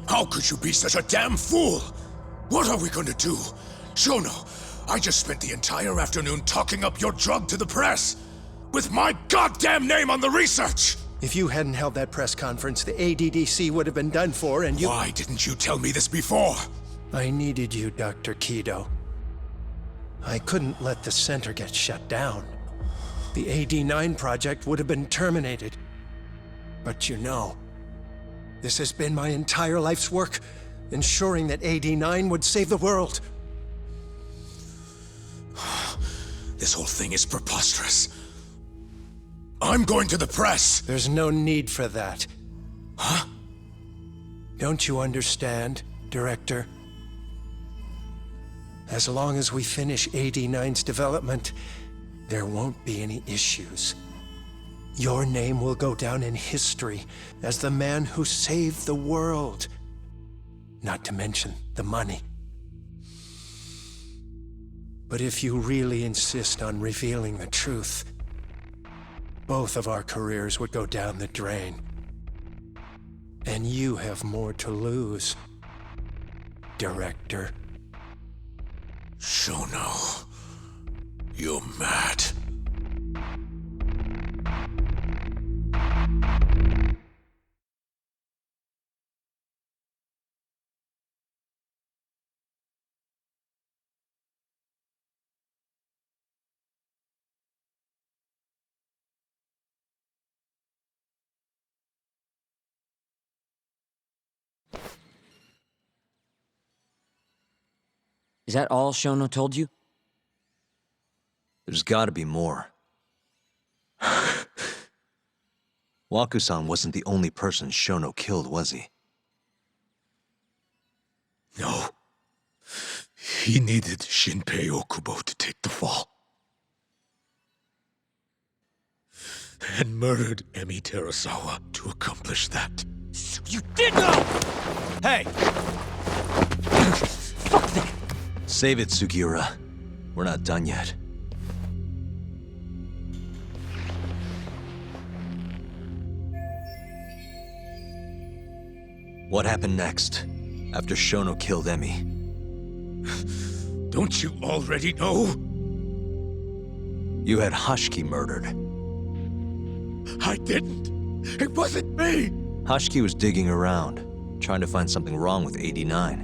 How could you be such a damn fool? What are we gonna do? Shono, I just spent the entire afternoon talking up your drug to the press, with my goddamn name on the research! If you hadn't held that press conference, the ADDC would have been done for, and you— Why didn't you tell me this before? I needed you, Dr. Kido. I couldn't let the center get shut down. the AD9 project would have been terminated. But you know, this has been my entire life's work, ensuring that AD9 would save the world. This whole thing is preposterous. I'm going to the press! There's no need for that. Huh? Don't you understand, Director? As long as we finish AD9's development, there won't be any issues. Your name will go down in history as the man who saved the world. Not to mention the money. But if you really insist on revealing the truth, both of our careers would go down the drain. And you have more to lose, Director. Shono, you're mad. Is that all Shono told you? There's gotta be more. Waku-san wasn't the only person Shono killed, was he? No. He needed Shinpei Okubo to take the fall. And murdered Emi Terasawa to accomplish that. So you did know! Hey! Fuck that! Save it, Sugiura. We're not done yet. What happened next, after Shono killed Emi? Don't you already know? You had Hashiki murdered. I didn't. It wasn't me. Hashiki was digging around, trying to find something wrong with AD9.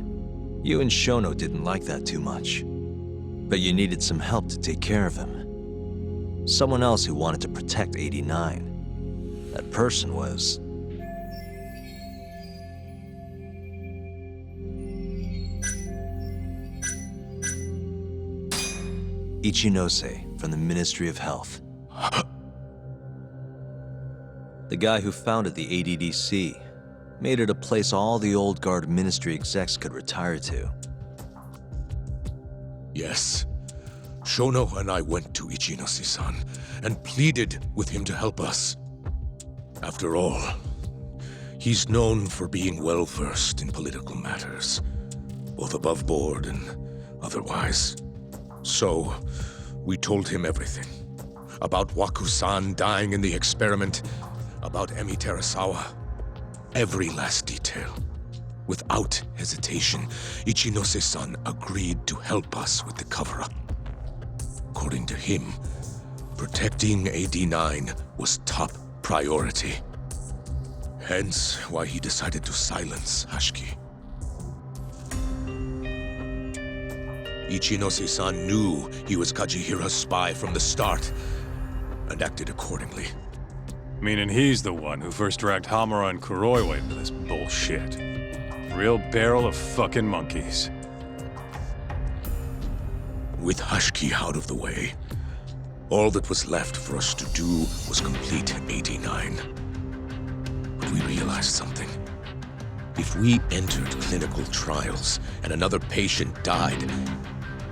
You and Shono didn't like that too much. But you needed some help to take care of him. Someone else who wanted to protect AD9. That person was... Ichinose from the Ministry of Health. The guy who founded the ADDC made it a place all the old guard ministry execs could retire to. Yes. Shono and I went to Ichinose-san and pleaded with him to help us. After all, he's known for being well-versed in political matters, both above board and otherwise. So, we told him everything. About Waku-san dying in the experiment, about Emi Terasawa. Every last detail. Without hesitation, Ichinose-san agreed to help us with the cover-up. According to him, protecting AD9 was top priority. Hence why he decided to silence Hashiki. Ichinose-san knew he was Kajihira's spy from the start, and acted accordingly. Meaning he's the one who first dragged Hamura and Kuroiwa into this bullshit. Real barrel of fucking monkeys. With Hashiki out of the way, all that was left for us to do was complete AD9. But we realized something. If we entered clinical trials and another patient died,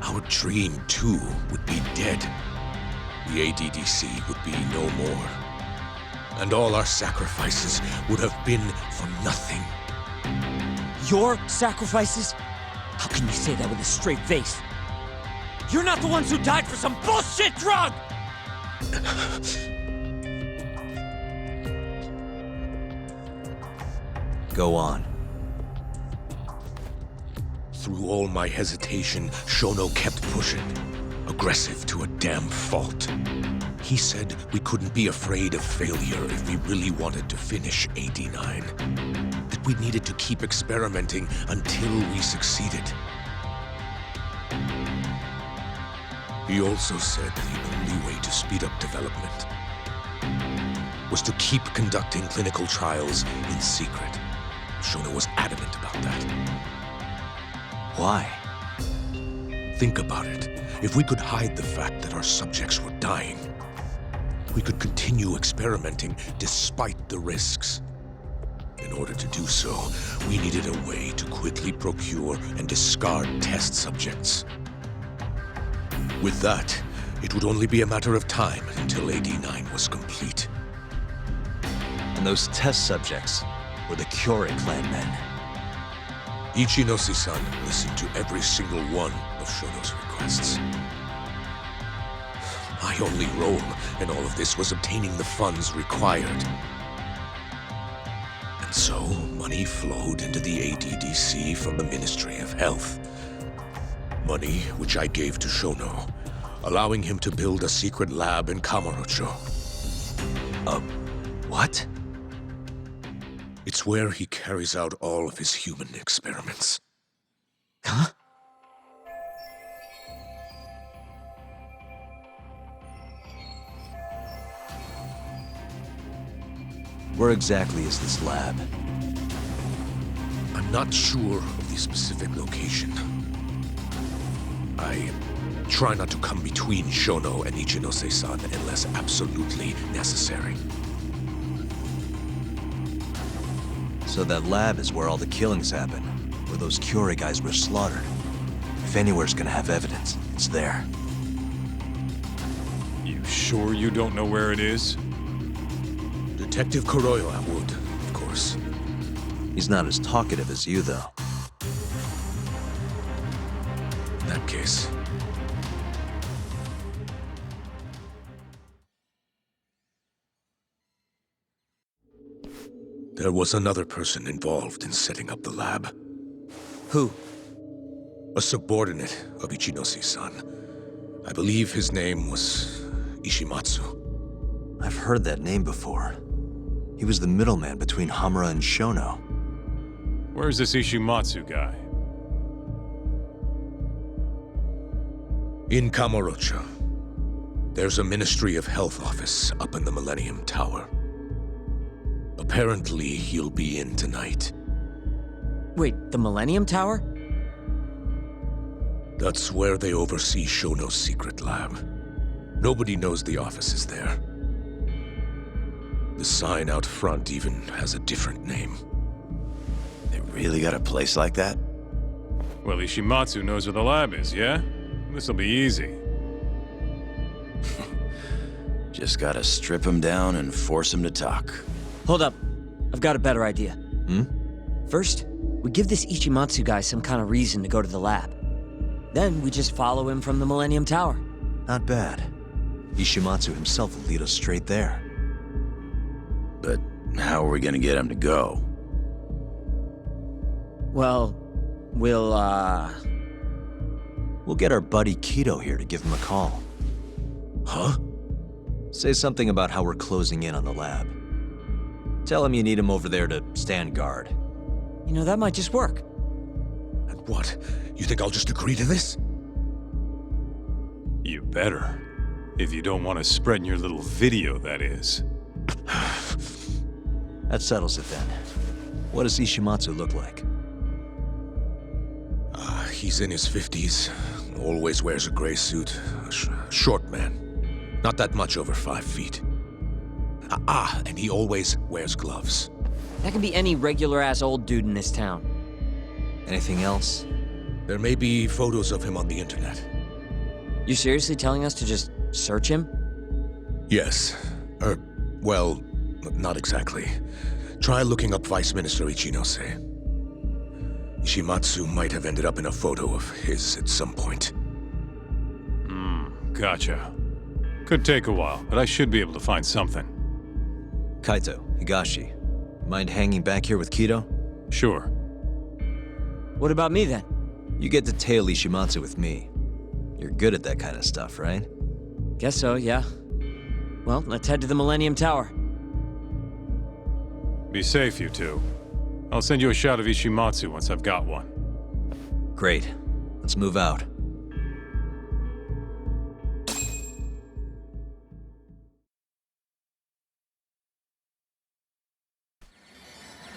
our dream too would be dead. The ADDC would be no more. And all our sacrifices would have been for nothing. Your sacrifices? How can you say that with a straight face? You're not the ones who died for some bullshit drug! Go on. Through all my hesitation, Shono kept pushing. Aggressive to a damn fault. He said we couldn't be afraid of failure if we really wanted to finish AD9. That we needed to keep experimenting until we succeeded. He also said the only way to speed up development was to keep conducting clinical trials in secret. Shono was adamant about that. Why? Think about it. If we could hide the fact that our subjects were dying, we could continue experimenting despite the risks. In order to do so, we needed a way to quickly procure and discard test subjects. With that, it would only be a matter of time until AD9 was complete. And those test subjects were the Kyorei clan men. Ichinose-san listened to every single one of Shono's requests. My only role in all of this was obtaining the funds required. And so, money flowed into the ADDC from the Ministry of Health. Money which I gave to Shono, allowing him to build a secret lab in Kamurocho. What? It's where he carries out all of his human experiments. Huh? Where exactly is this lab? I'm not sure of the specific location. I try not to come between Shono and Ichinose-san unless absolutely necessary. So that lab is where all the killings happen, where those Kyorei guys were slaughtered. If anywhere's gonna have evidence, it's there. You sure you don't know where it is? Detective Kuroyo would, of course. He's not as talkative as you, though. In that case... There was another person involved in setting up the lab. Who? A subordinate of Ichinose-san. I believe his name was Ishimatsu. I've heard that name before. He was the middleman between Hamura and Shono. Where's this Ishimatsu guy? In Kamurocho. There's a Ministry of Health office up in the Millennium Tower. Apparently, he'll be in tonight. Wait, the Millennium Tower? That's where they oversee Shono's secret lab. Nobody knows the office is there. The sign out front even has a different name. They really got a place like that? Well, Ishimatsu knows where the lab is, yeah? This'll be easy. Just gotta strip him down and force him to talk. Hold up. I've got a better idea. Hmm? First, we give this Ichimatsu guy some kind of reason to go to the lab. Then we just follow him from the Millennium Tower. Not bad. Ishimatsu himself will lead us straight there. But how are we gonna get him to go? Well, we'll get our buddy Kido here to give him a call. Huh? Say something about how we're closing in on the lab. Tell him you need him over there to stand guard. You know, that might just work. And what? You think I'll just agree to this? You better. If you don't want to spread in your little video, that is. That settles it then. What does Ishimatsu look like? He's in his 50s. Always wears a gray suit. A short man. Not that much over 5 feet. And he always wears gloves. That can be any regular-ass old dude in this town. Anything else? There may be photos of him on the internet. You seriously telling us to just search him? Yes. Well, not exactly. Try looking up Vice Minister Ichinose. Ishimatsu might have ended up in a photo of his at some point. Gotcha. Could take a while, but I should be able to find something. Kaito, Higashi, mind hanging back here with Kido? Sure. What about me then? You get to tail Ishimatsu with me. You're good at that kind of stuff, right? Guess so, yeah. Well, let's head to the Millennium Tower. Be safe, you two. I'll send you a shot of Ishimatsu once I've got one. Great. Let's move out.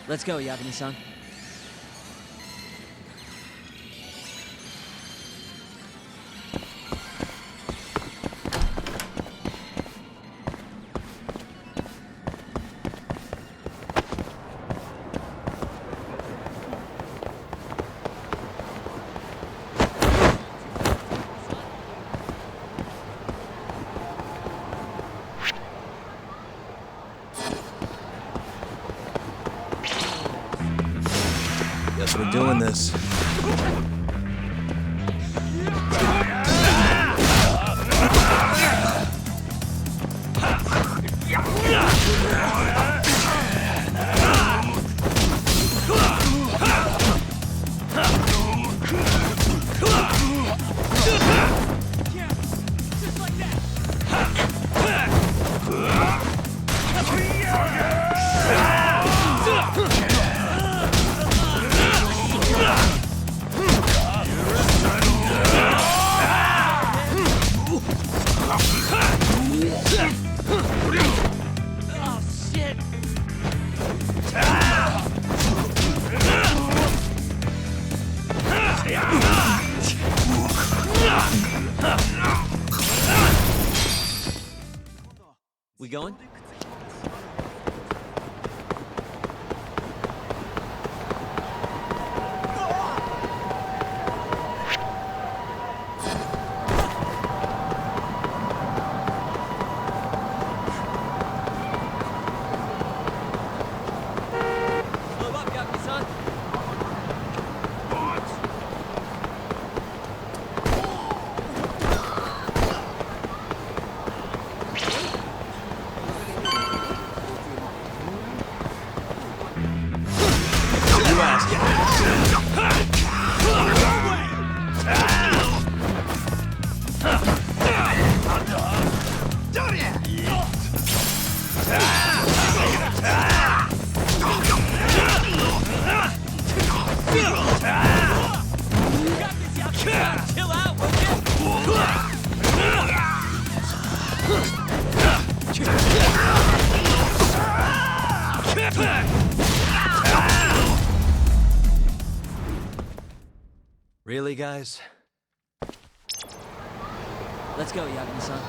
Let's go, Yagami-san. Guess we're doing this. We going? Move up, Yagami-san. Chill out, will Really, guys? Let's go, Yagami-san.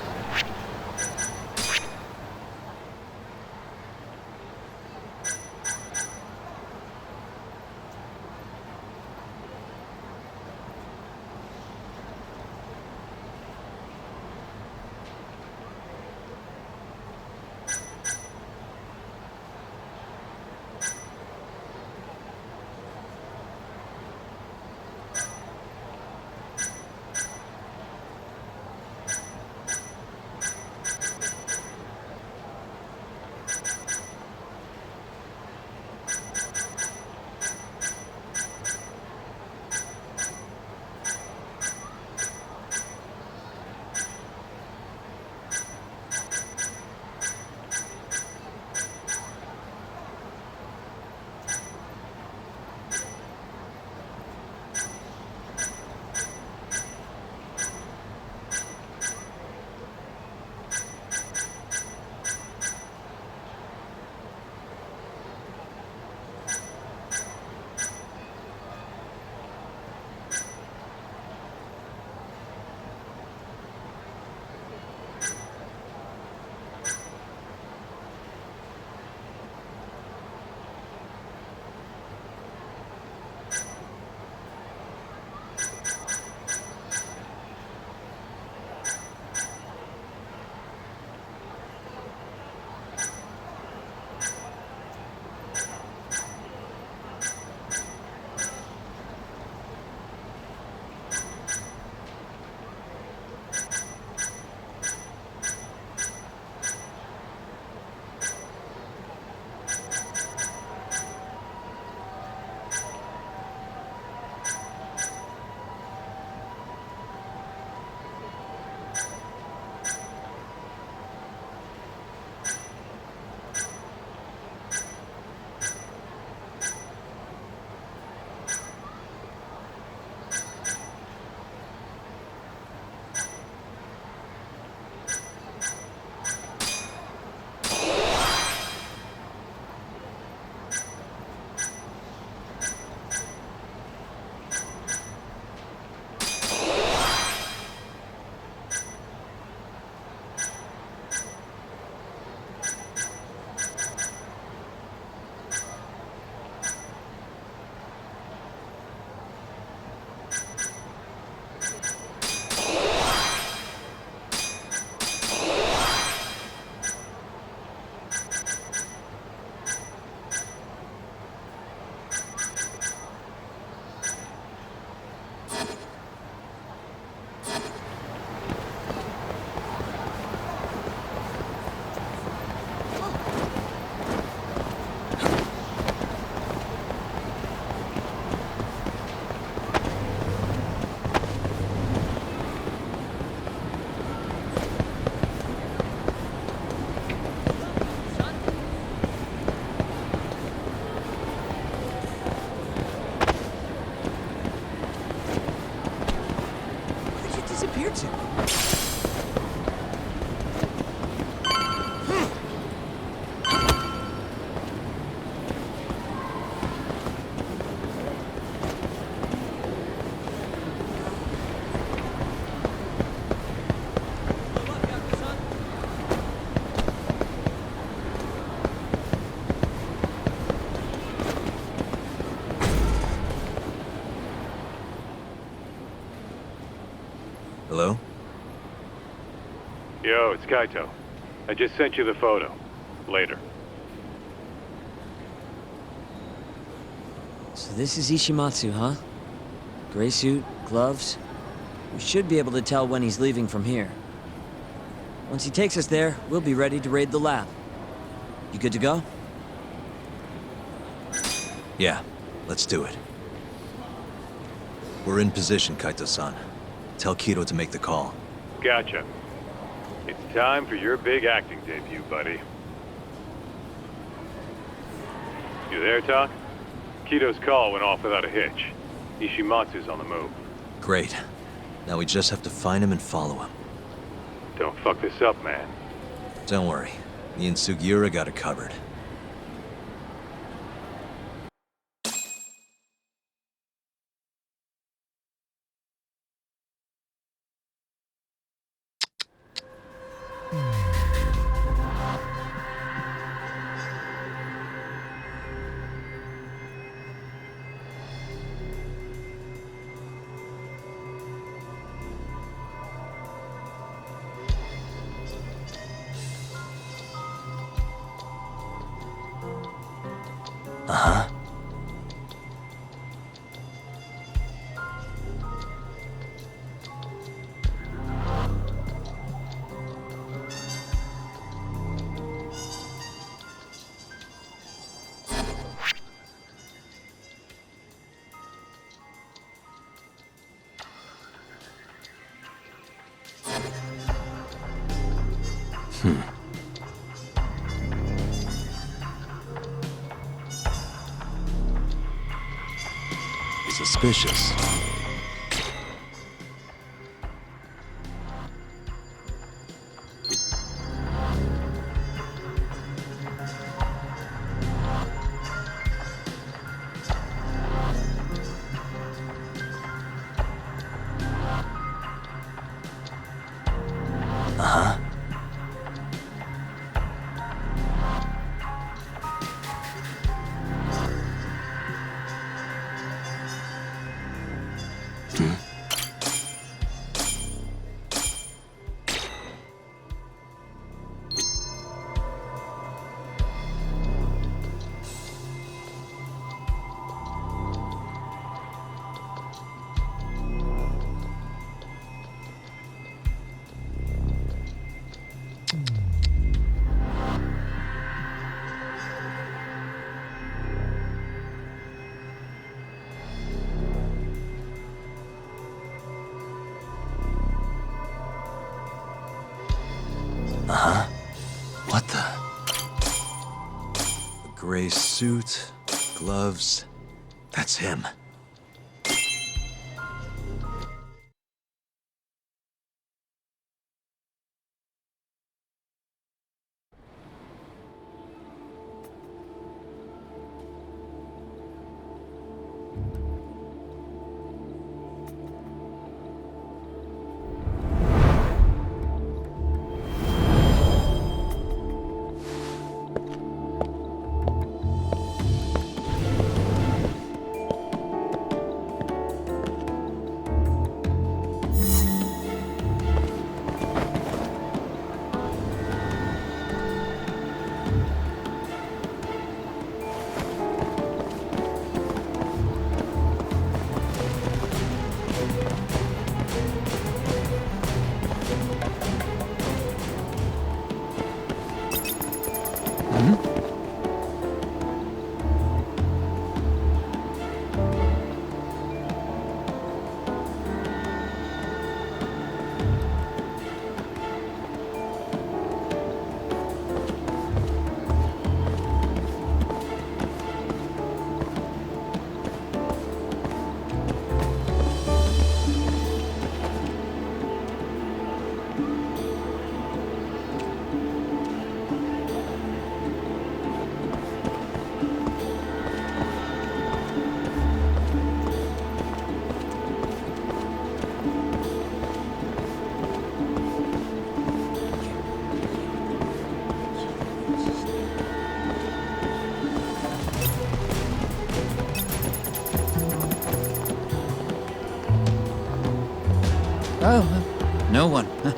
disappear to? Hello? Yo, it's Kaito. I just sent you the photo. Later. So this is Ishimatsu, huh? Gray suit, gloves. We should be able to tell when he's leaving from here. Once he takes us there, we'll be ready to raid the lab. You good to go? Yeah, let's do it. We're in position, Kaito-san. Tell Kido to make the call. Gotcha. It's time for your big acting debut, buddy. You there, Tak? Kito's call went off without a hitch. Ishimatsu's on the move. Great. Now we just have to find him and follow him. Don't fuck this up, man. Don't worry. Me and Sugiura got it covered. Uh-huh. Suspicious. Uh-huh. Uh-huh. What the? A gray suit, gloves. That's him. No one. Huh?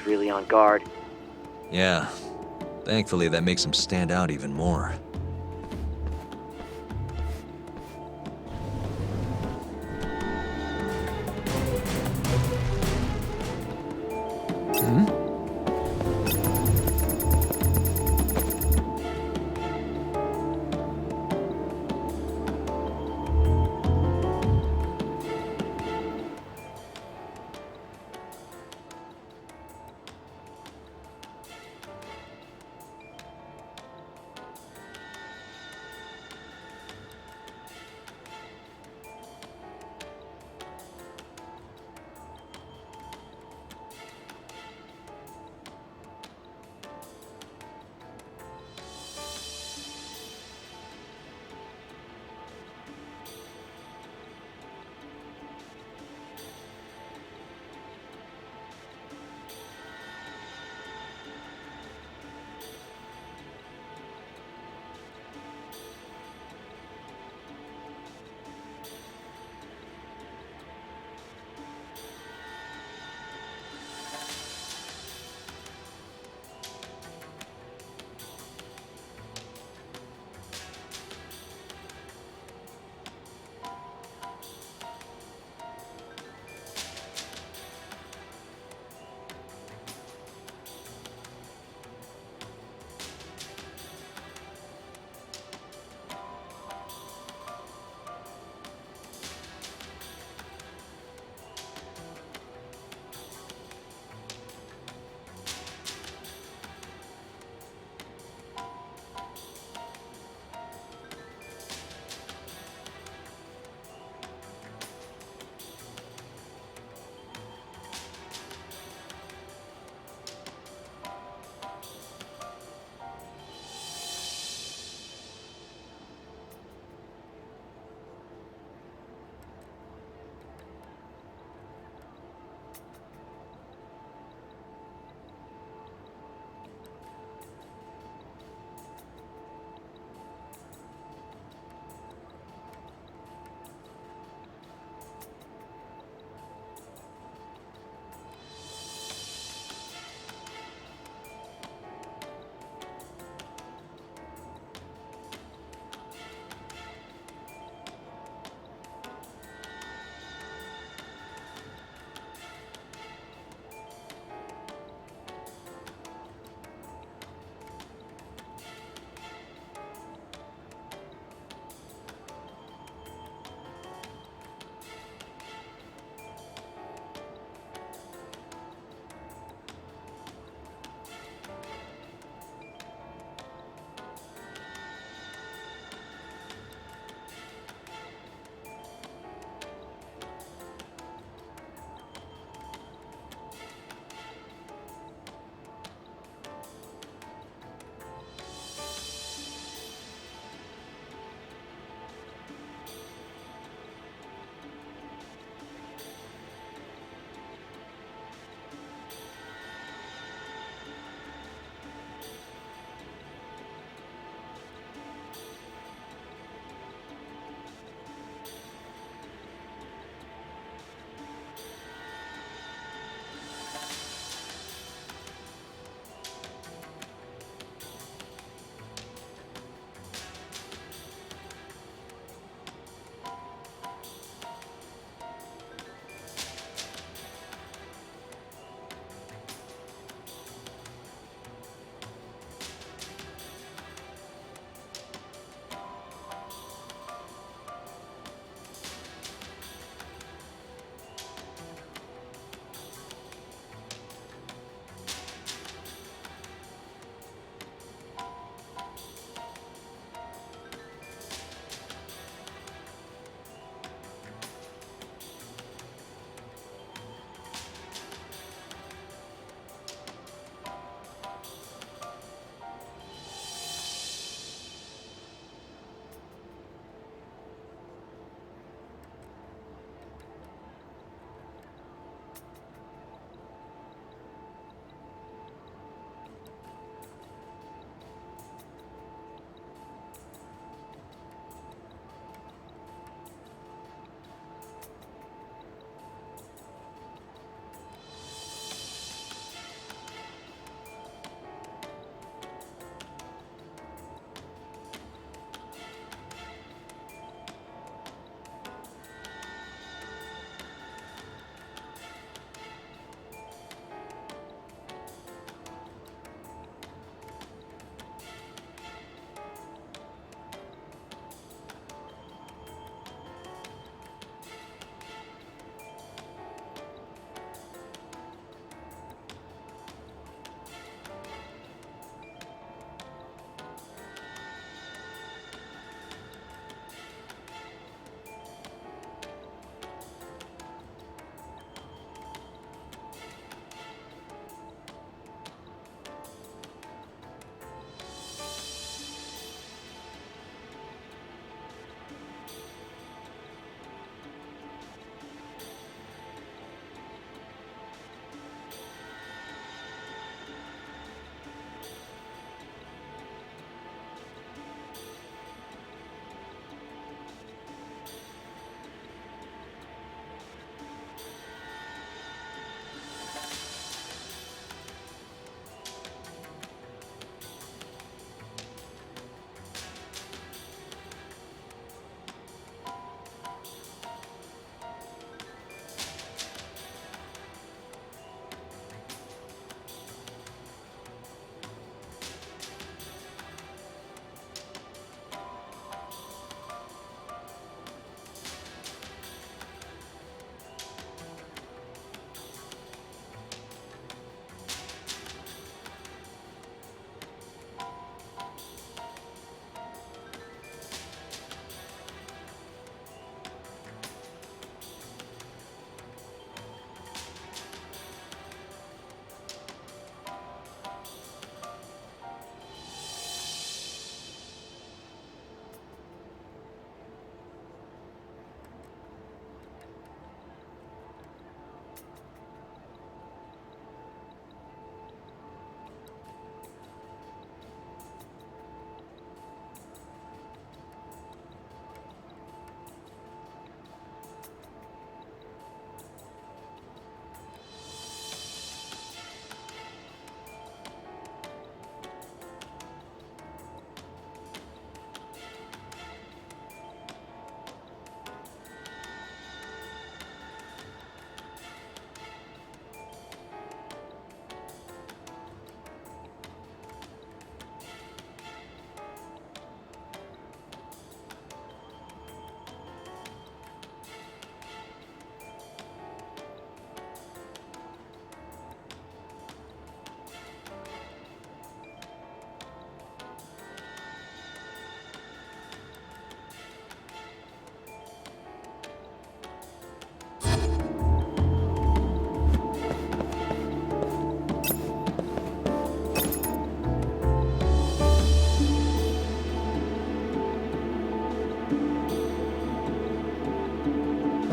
Really on guard. Yeah. Thankfully, that makes him stand out even more.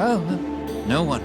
Oh, no one.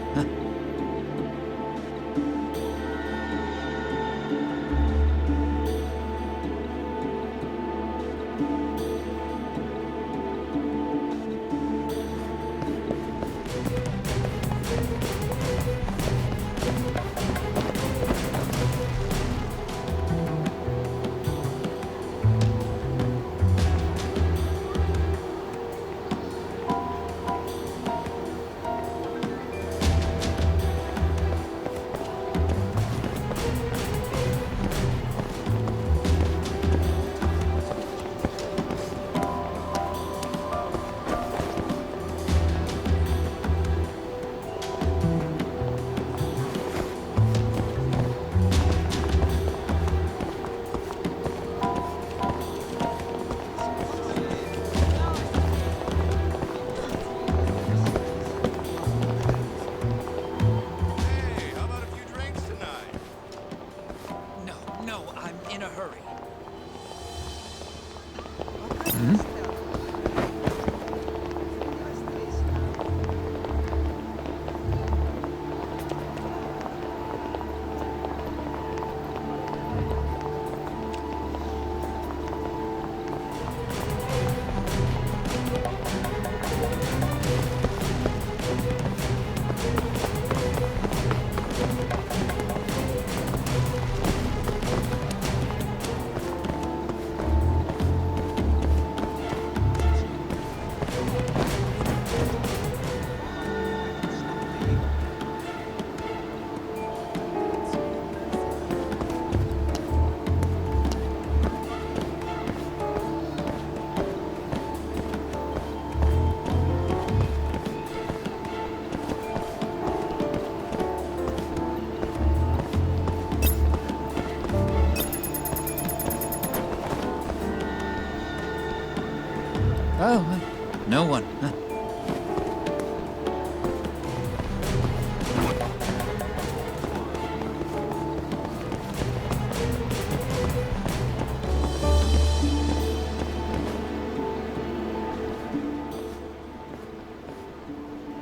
Oh, no one.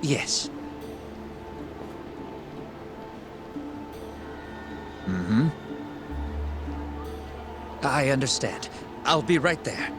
Yes. Mm-hmm. I understand. I'll be right there.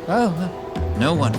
Oh, no one.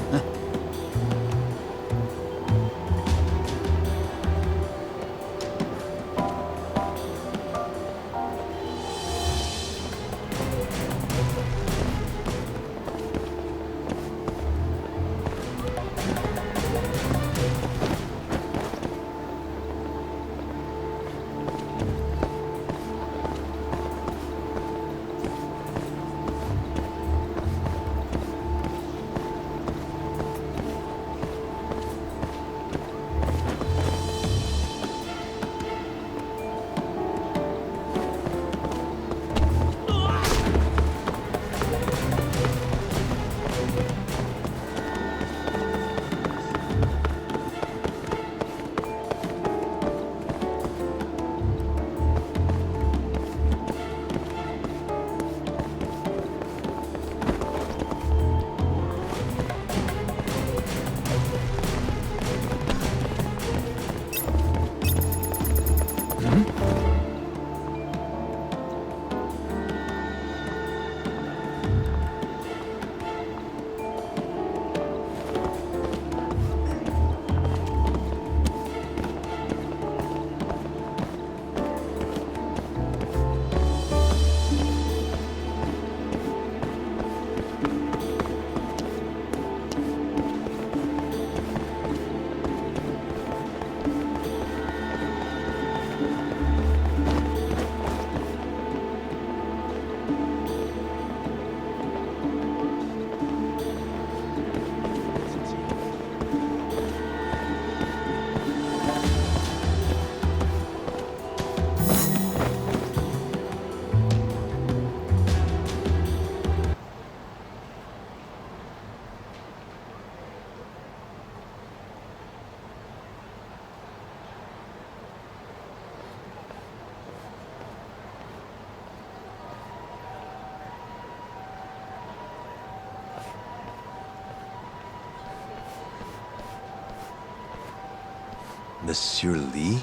Monsieur Lee?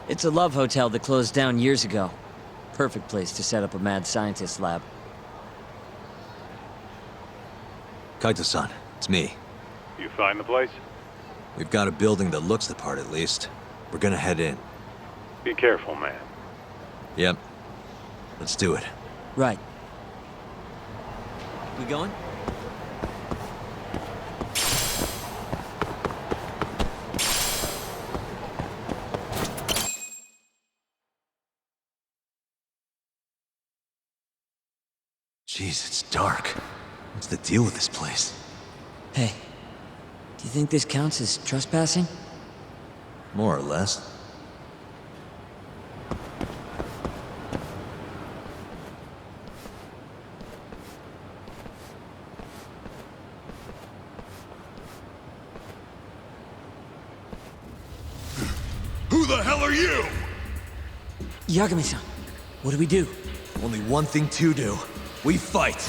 It's a love hotel that closed down years ago. Perfect place to set up a mad scientist lab. Kaito-san, it's me. You find the place? We've got a building that looks the part at least. We're gonna head in. Be careful, man. Yep. Let's do it. Right. We going? Jeez, it's dark. What's the deal with this place? Hey, do you think this counts as trespassing? More or less. Who the hell are you? Yagami-san, what do we do? Only one thing to do. We fight!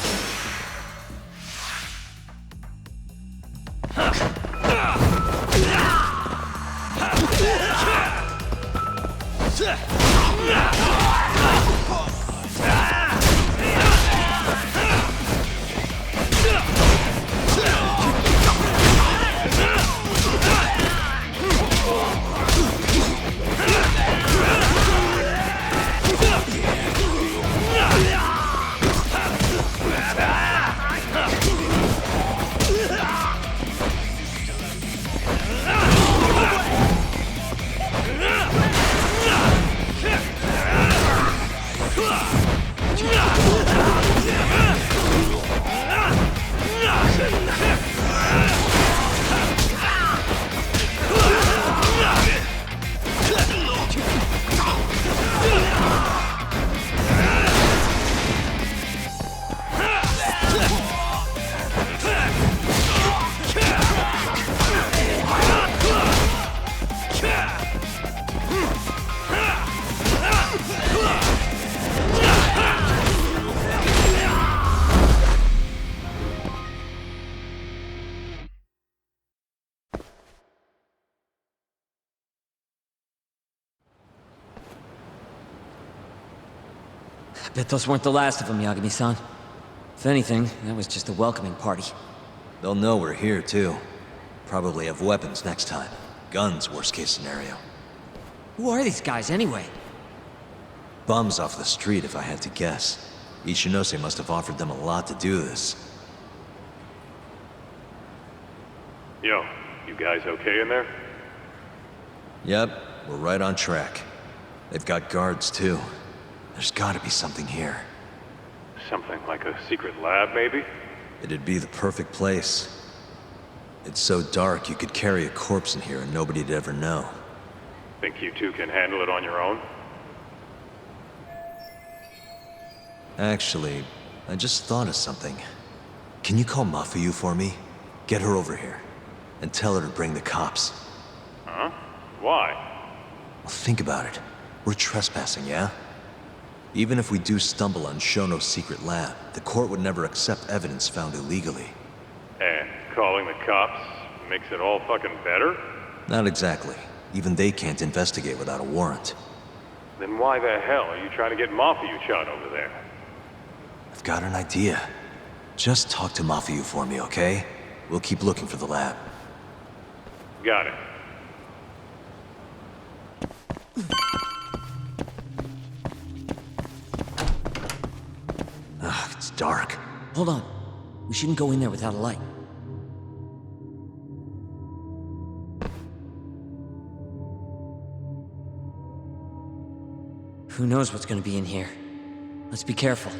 Bet those weren't the last of them, Yagami-san. If anything, that was just a welcoming party. They'll know we're here, too. Probably have weapons next time. Guns, worst case scenario. Who are these guys, anyway? Bums off the street, if I had to guess. Ichinose must have offered them a lot to do this. Yo, you guys okay in there? Yep, we're right on track. They've got guards, too. There's gotta be something here. Something like a secret lab, maybe? It'd be the perfect place. It's so dark you could carry a corpse in here and nobody'd ever know. Think you two can handle it on your own? Actually, I just thought of something. Can you call Mafuyu for me? Get her over here. And tell her to bring the cops. Huh? Why? Well, think about it. We're trespassing, yeah? Even if we do stumble on Shono's secret lab, the court would never accept evidence found illegally. And calling the cops makes it all fucking better? Not exactly. Even they can't investigate without a warrant. Then why the hell are you trying to get Mafuyu-chan over there? I've got an idea. Just talk to Mafuyu for me, okay? We'll keep looking for the lab. Got it. Ugh, it's dark. Hold on. We shouldn't go in there without a light. Who knows what's gonna be in here? Let's be careful.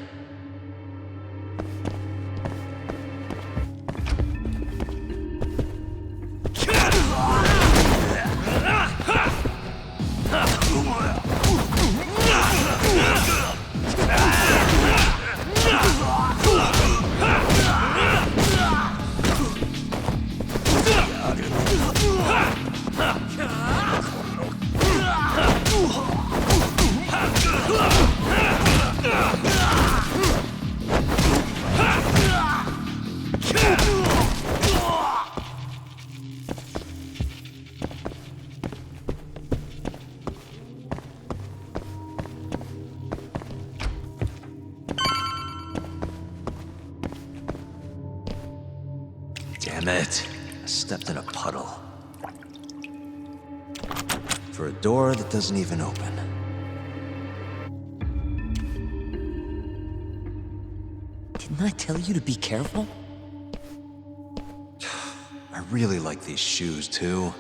Damn it. I stepped in a puddle. For a door that doesn't even open. Didn't I tell you to be careful? I really like these shoes, too.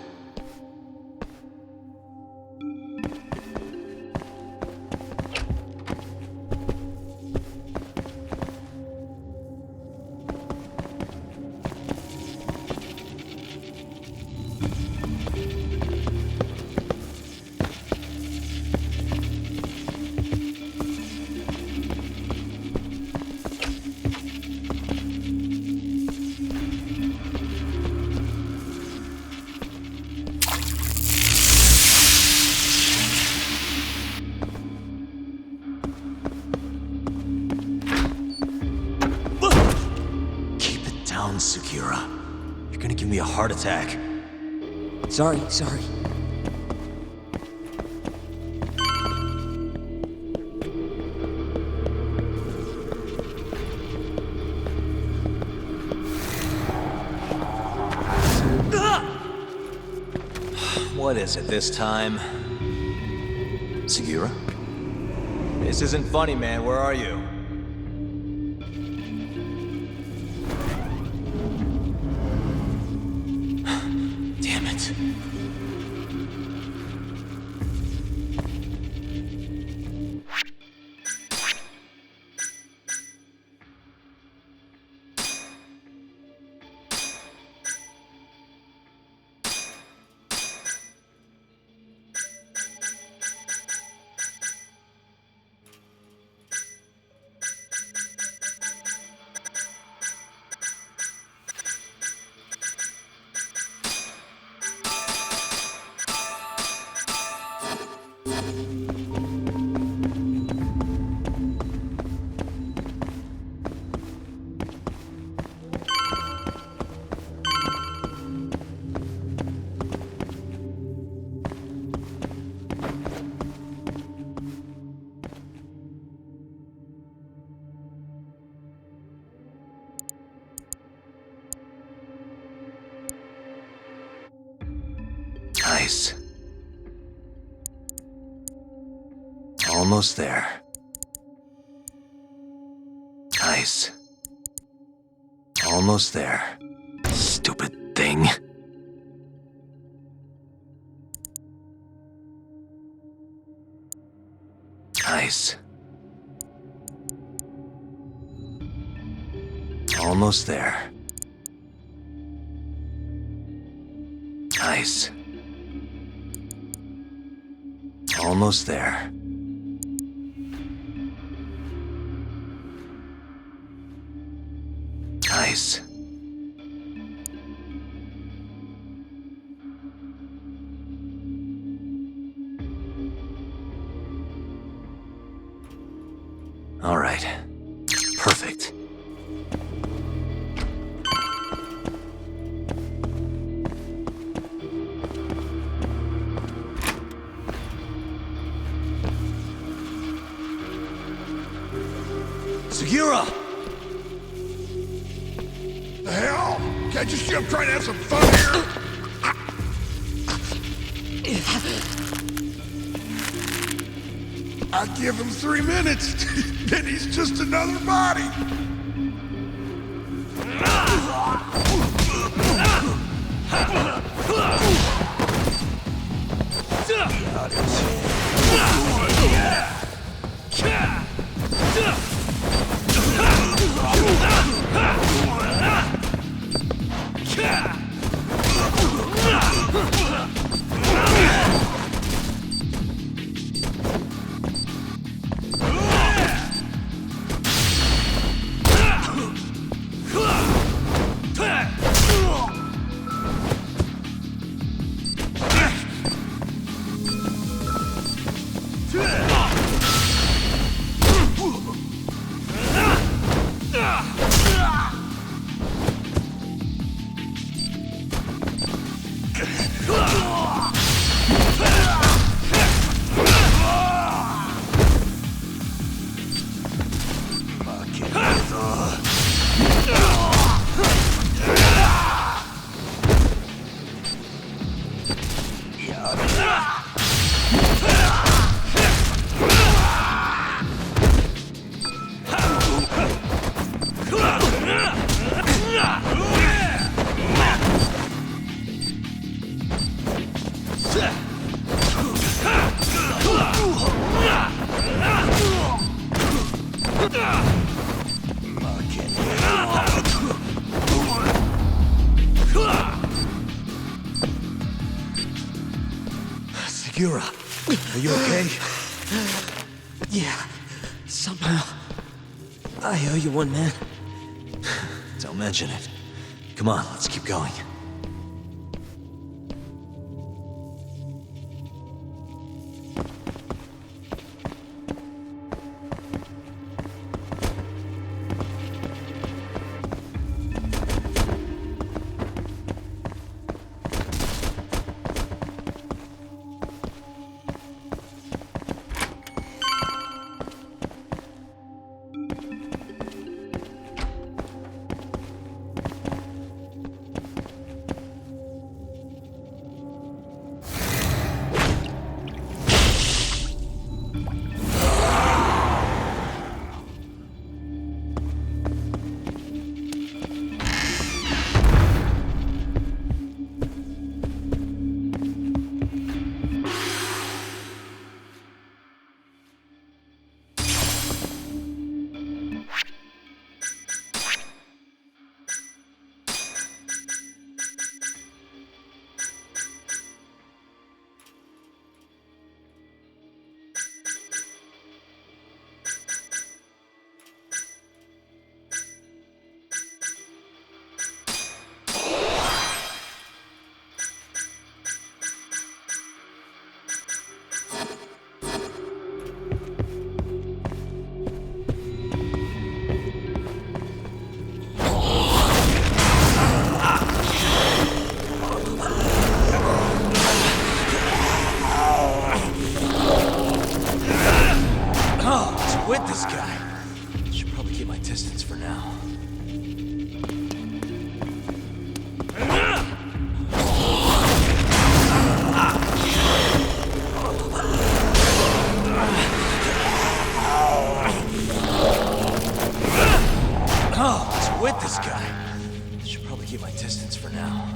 Sekira. You're gonna give me a heart attack. Sorry. What is it this time? Sekira? This isn't funny, man. Where are you? Nice. Almost there. Nice. Almost there. Stupid thing. Nice. Almost there. Nice. Almost there. Nice. All right. Perfect. Segura! The hell? Can't you see I'm trying to have some fun here? I give him 3 minutes, then he's just another body. Segura, are you okay? Yeah, somehow. I owe you one, man. Don't mention it. Come on, let's keep going. Should probably keep my distance for now.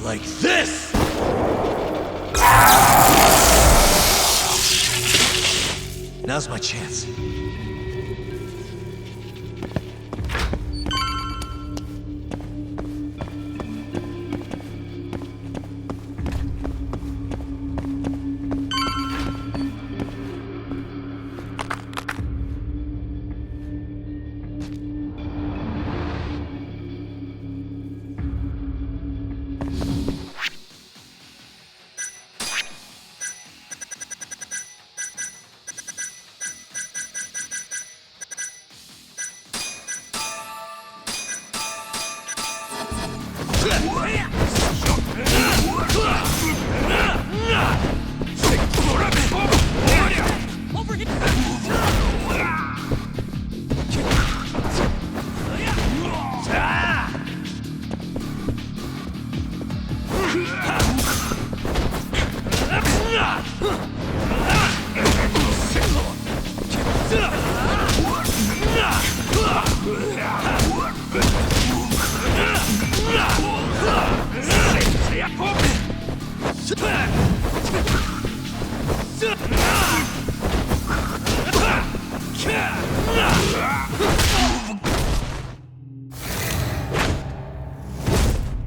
Like this! Now's my chance.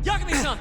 Yagami-san!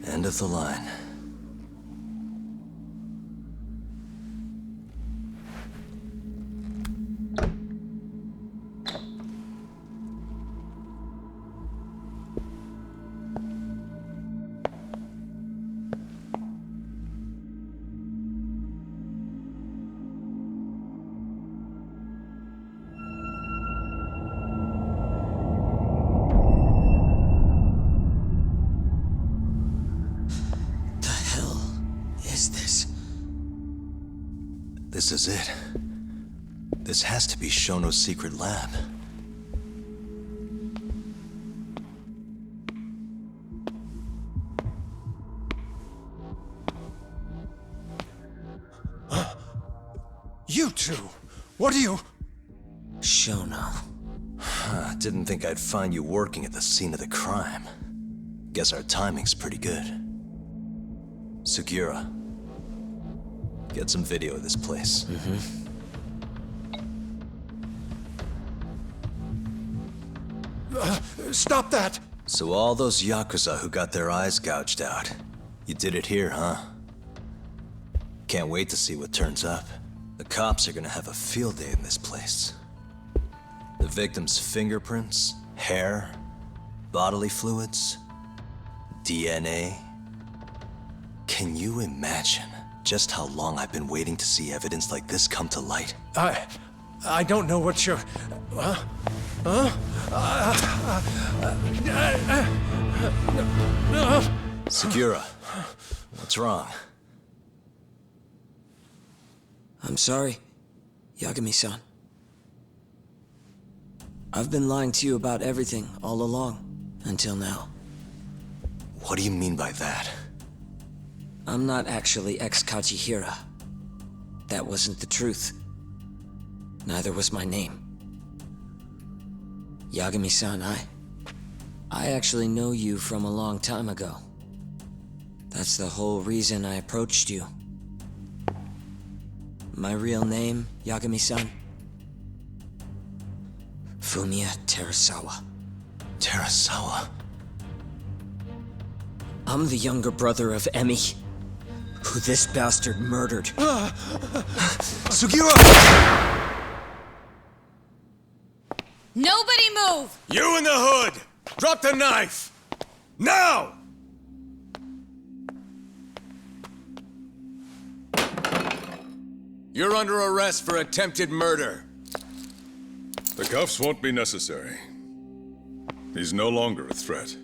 End of the line. This is it. This has to be Shono's secret lab. You two! What are you... Shono. Didn't think I'd find you working at the scene of the crime. Guess our timing's pretty good. Sugiura. Get some video of this place. Stop that! So all those Yakuza who got their eyes gouged out, you did it here, huh? Can't wait to see what turns up. The cops are gonna have a field day in this place. The victim's fingerprints, hair, bodily fluids, DNA. Can you imagine just how long I've been waiting to see evidence like this come to light? I don't know what you're... Sugiura, what's wrong? I'm sorry, Yagami-san. I've been lying to you about everything all along, until now. What do you mean by that? I'm not actually ex-Kajihira. That wasn't the truth. Neither was my name. Yagami-san, I actually know you from a long time ago. That's the whole reason I approached you. My real name, Yagami-san? Fumiya Terasawa. Terasawa? I'm the younger brother of Emi, who this bastard murdered. Sugiura! Nobody move! You in the hood! Drop the knife! Now! You're under arrest for attempted murder. The cuffs won't be necessary. He's no longer a threat.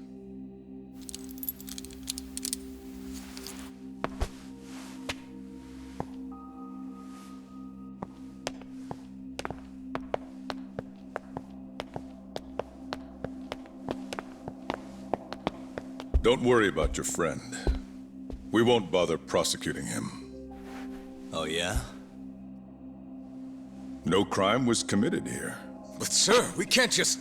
Don't worry about your friend. We won't bother prosecuting him. Oh, yeah? No crime was committed here. But sir, we can't just...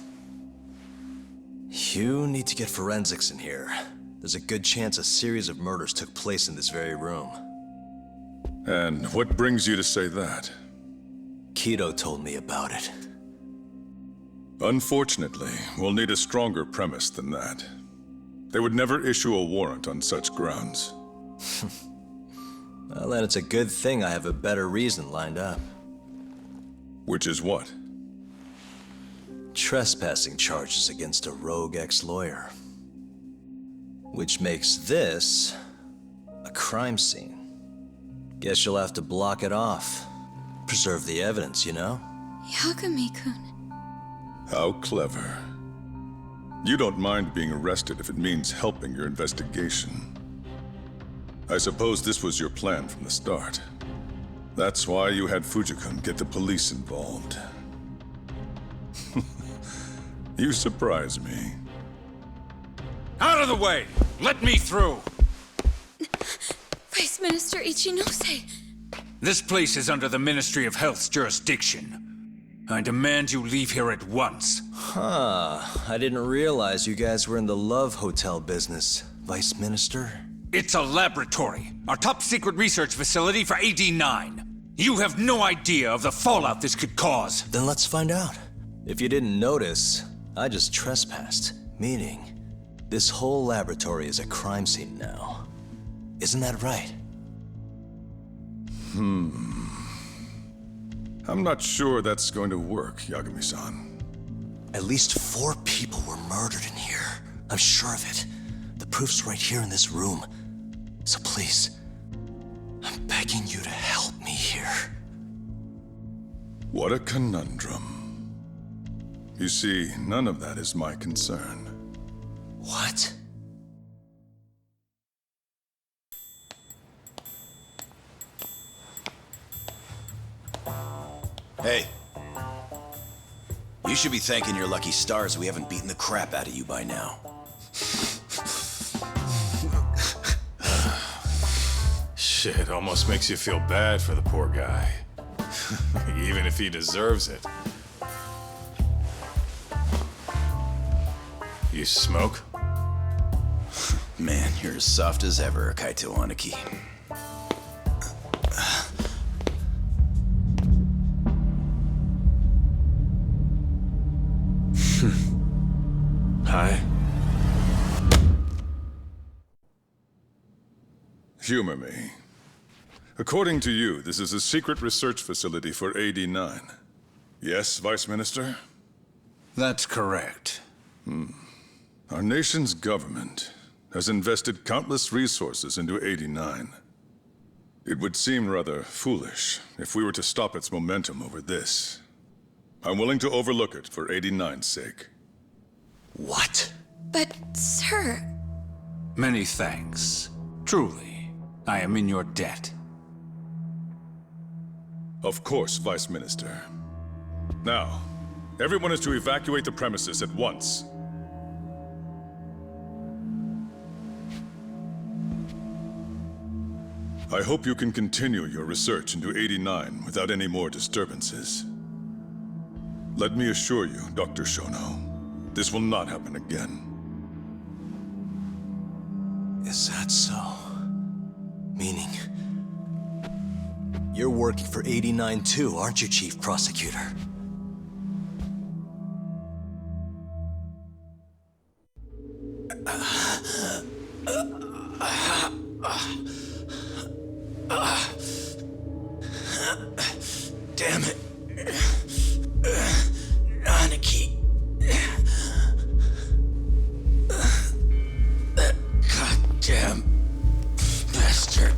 You need to get forensics in here. There's a good chance a series of murders took place in this very room. And what brings you to say that? Kido told me about it. Unfortunately, we'll need a stronger premise than that. They would never issue a warrant on such grounds. Well, then it's a good thing I have a better reason lined up. Which is what? Trespassing charges against a rogue ex-lawyer. Which makes this a crime scene. Guess you'll have to block it off. Preserve the evidence, you know? Yagami-kun. How clever. You don't mind being arrested if it means helping your investigation. I suppose this was your plan from the start. That's why you had Fujikun get the police involved. You surprise me. Out of the way! Let me through! Vice Minister Ichinose. This place is under the Ministry of Health's jurisdiction. I demand you leave here at once. Huh. I didn't realize you guys were in the love hotel business, Vice Minister. It's a laboratory. Our top secret research facility for AD9. You have no idea of the fallout this could cause. Then let's find out. If you didn't notice, I just trespassed, meaning This whole laboratory is a crime scene now. Isn't that right? I'm not sure that's going to work, Yagami-san. At least 4 people were murdered in here. I'm sure of it. The proof's right here in this room. So please, I'm begging you to help me here. What a conundrum. You see, none of that is my concern. What? Hey. You should be thanking your lucky stars we haven't beaten the crap out of you by now. Shit, almost makes you feel bad for the poor guy. Even if he deserves it. You smoke? Man, you're as soft as ever, Kaito Aniki. Hi. Humor me. According to you, this is a secret research facility for AD9. Yes, Vice Minister? That's correct. Our nation's government has invested countless resources into AD9. It would seem rather foolish if we were to stop its momentum over this. I'm willing to overlook it for AD9's sake. What? But, sir... Many thanks. Truly, I am in your debt. Of course, Vice Minister. Now, everyone is to evacuate the premises at once. I hope you can continue your research into 89 without any more disturbances. Let me assure you, Dr. Shono, this will not happen again. Is that so? Meaning... you're working for 89 too, aren't you, Chief Prosecutor? Damn it. Aniki. That goddamn bastard.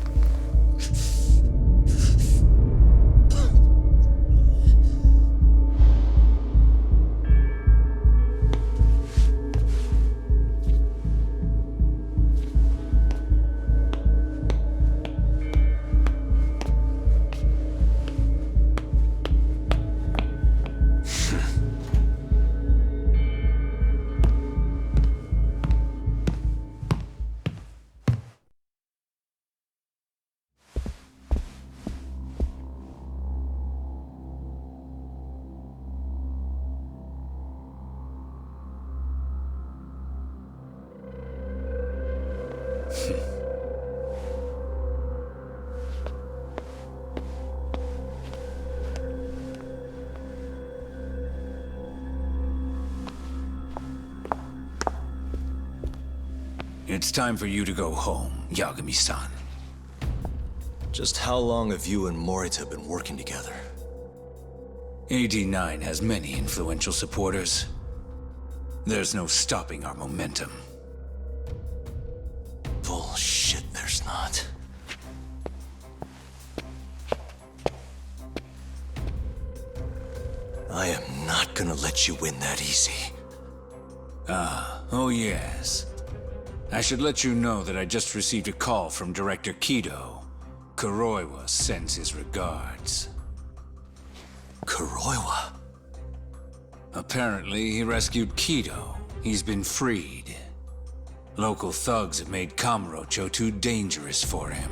It's time for you to go home, Yagami-san. Just how long have you and Morita been working together? AD9 has many influential supporters. There's no stopping our momentum. Bullshit, there's not. I am not gonna let you win that easy. Oh yes. I should let you know that I just received a call from Director Kido. Kuroiwa sends his regards. Kuroiwa? Apparently, he rescued Kido. He's been freed. Local thugs have made Kamurocho too dangerous for him.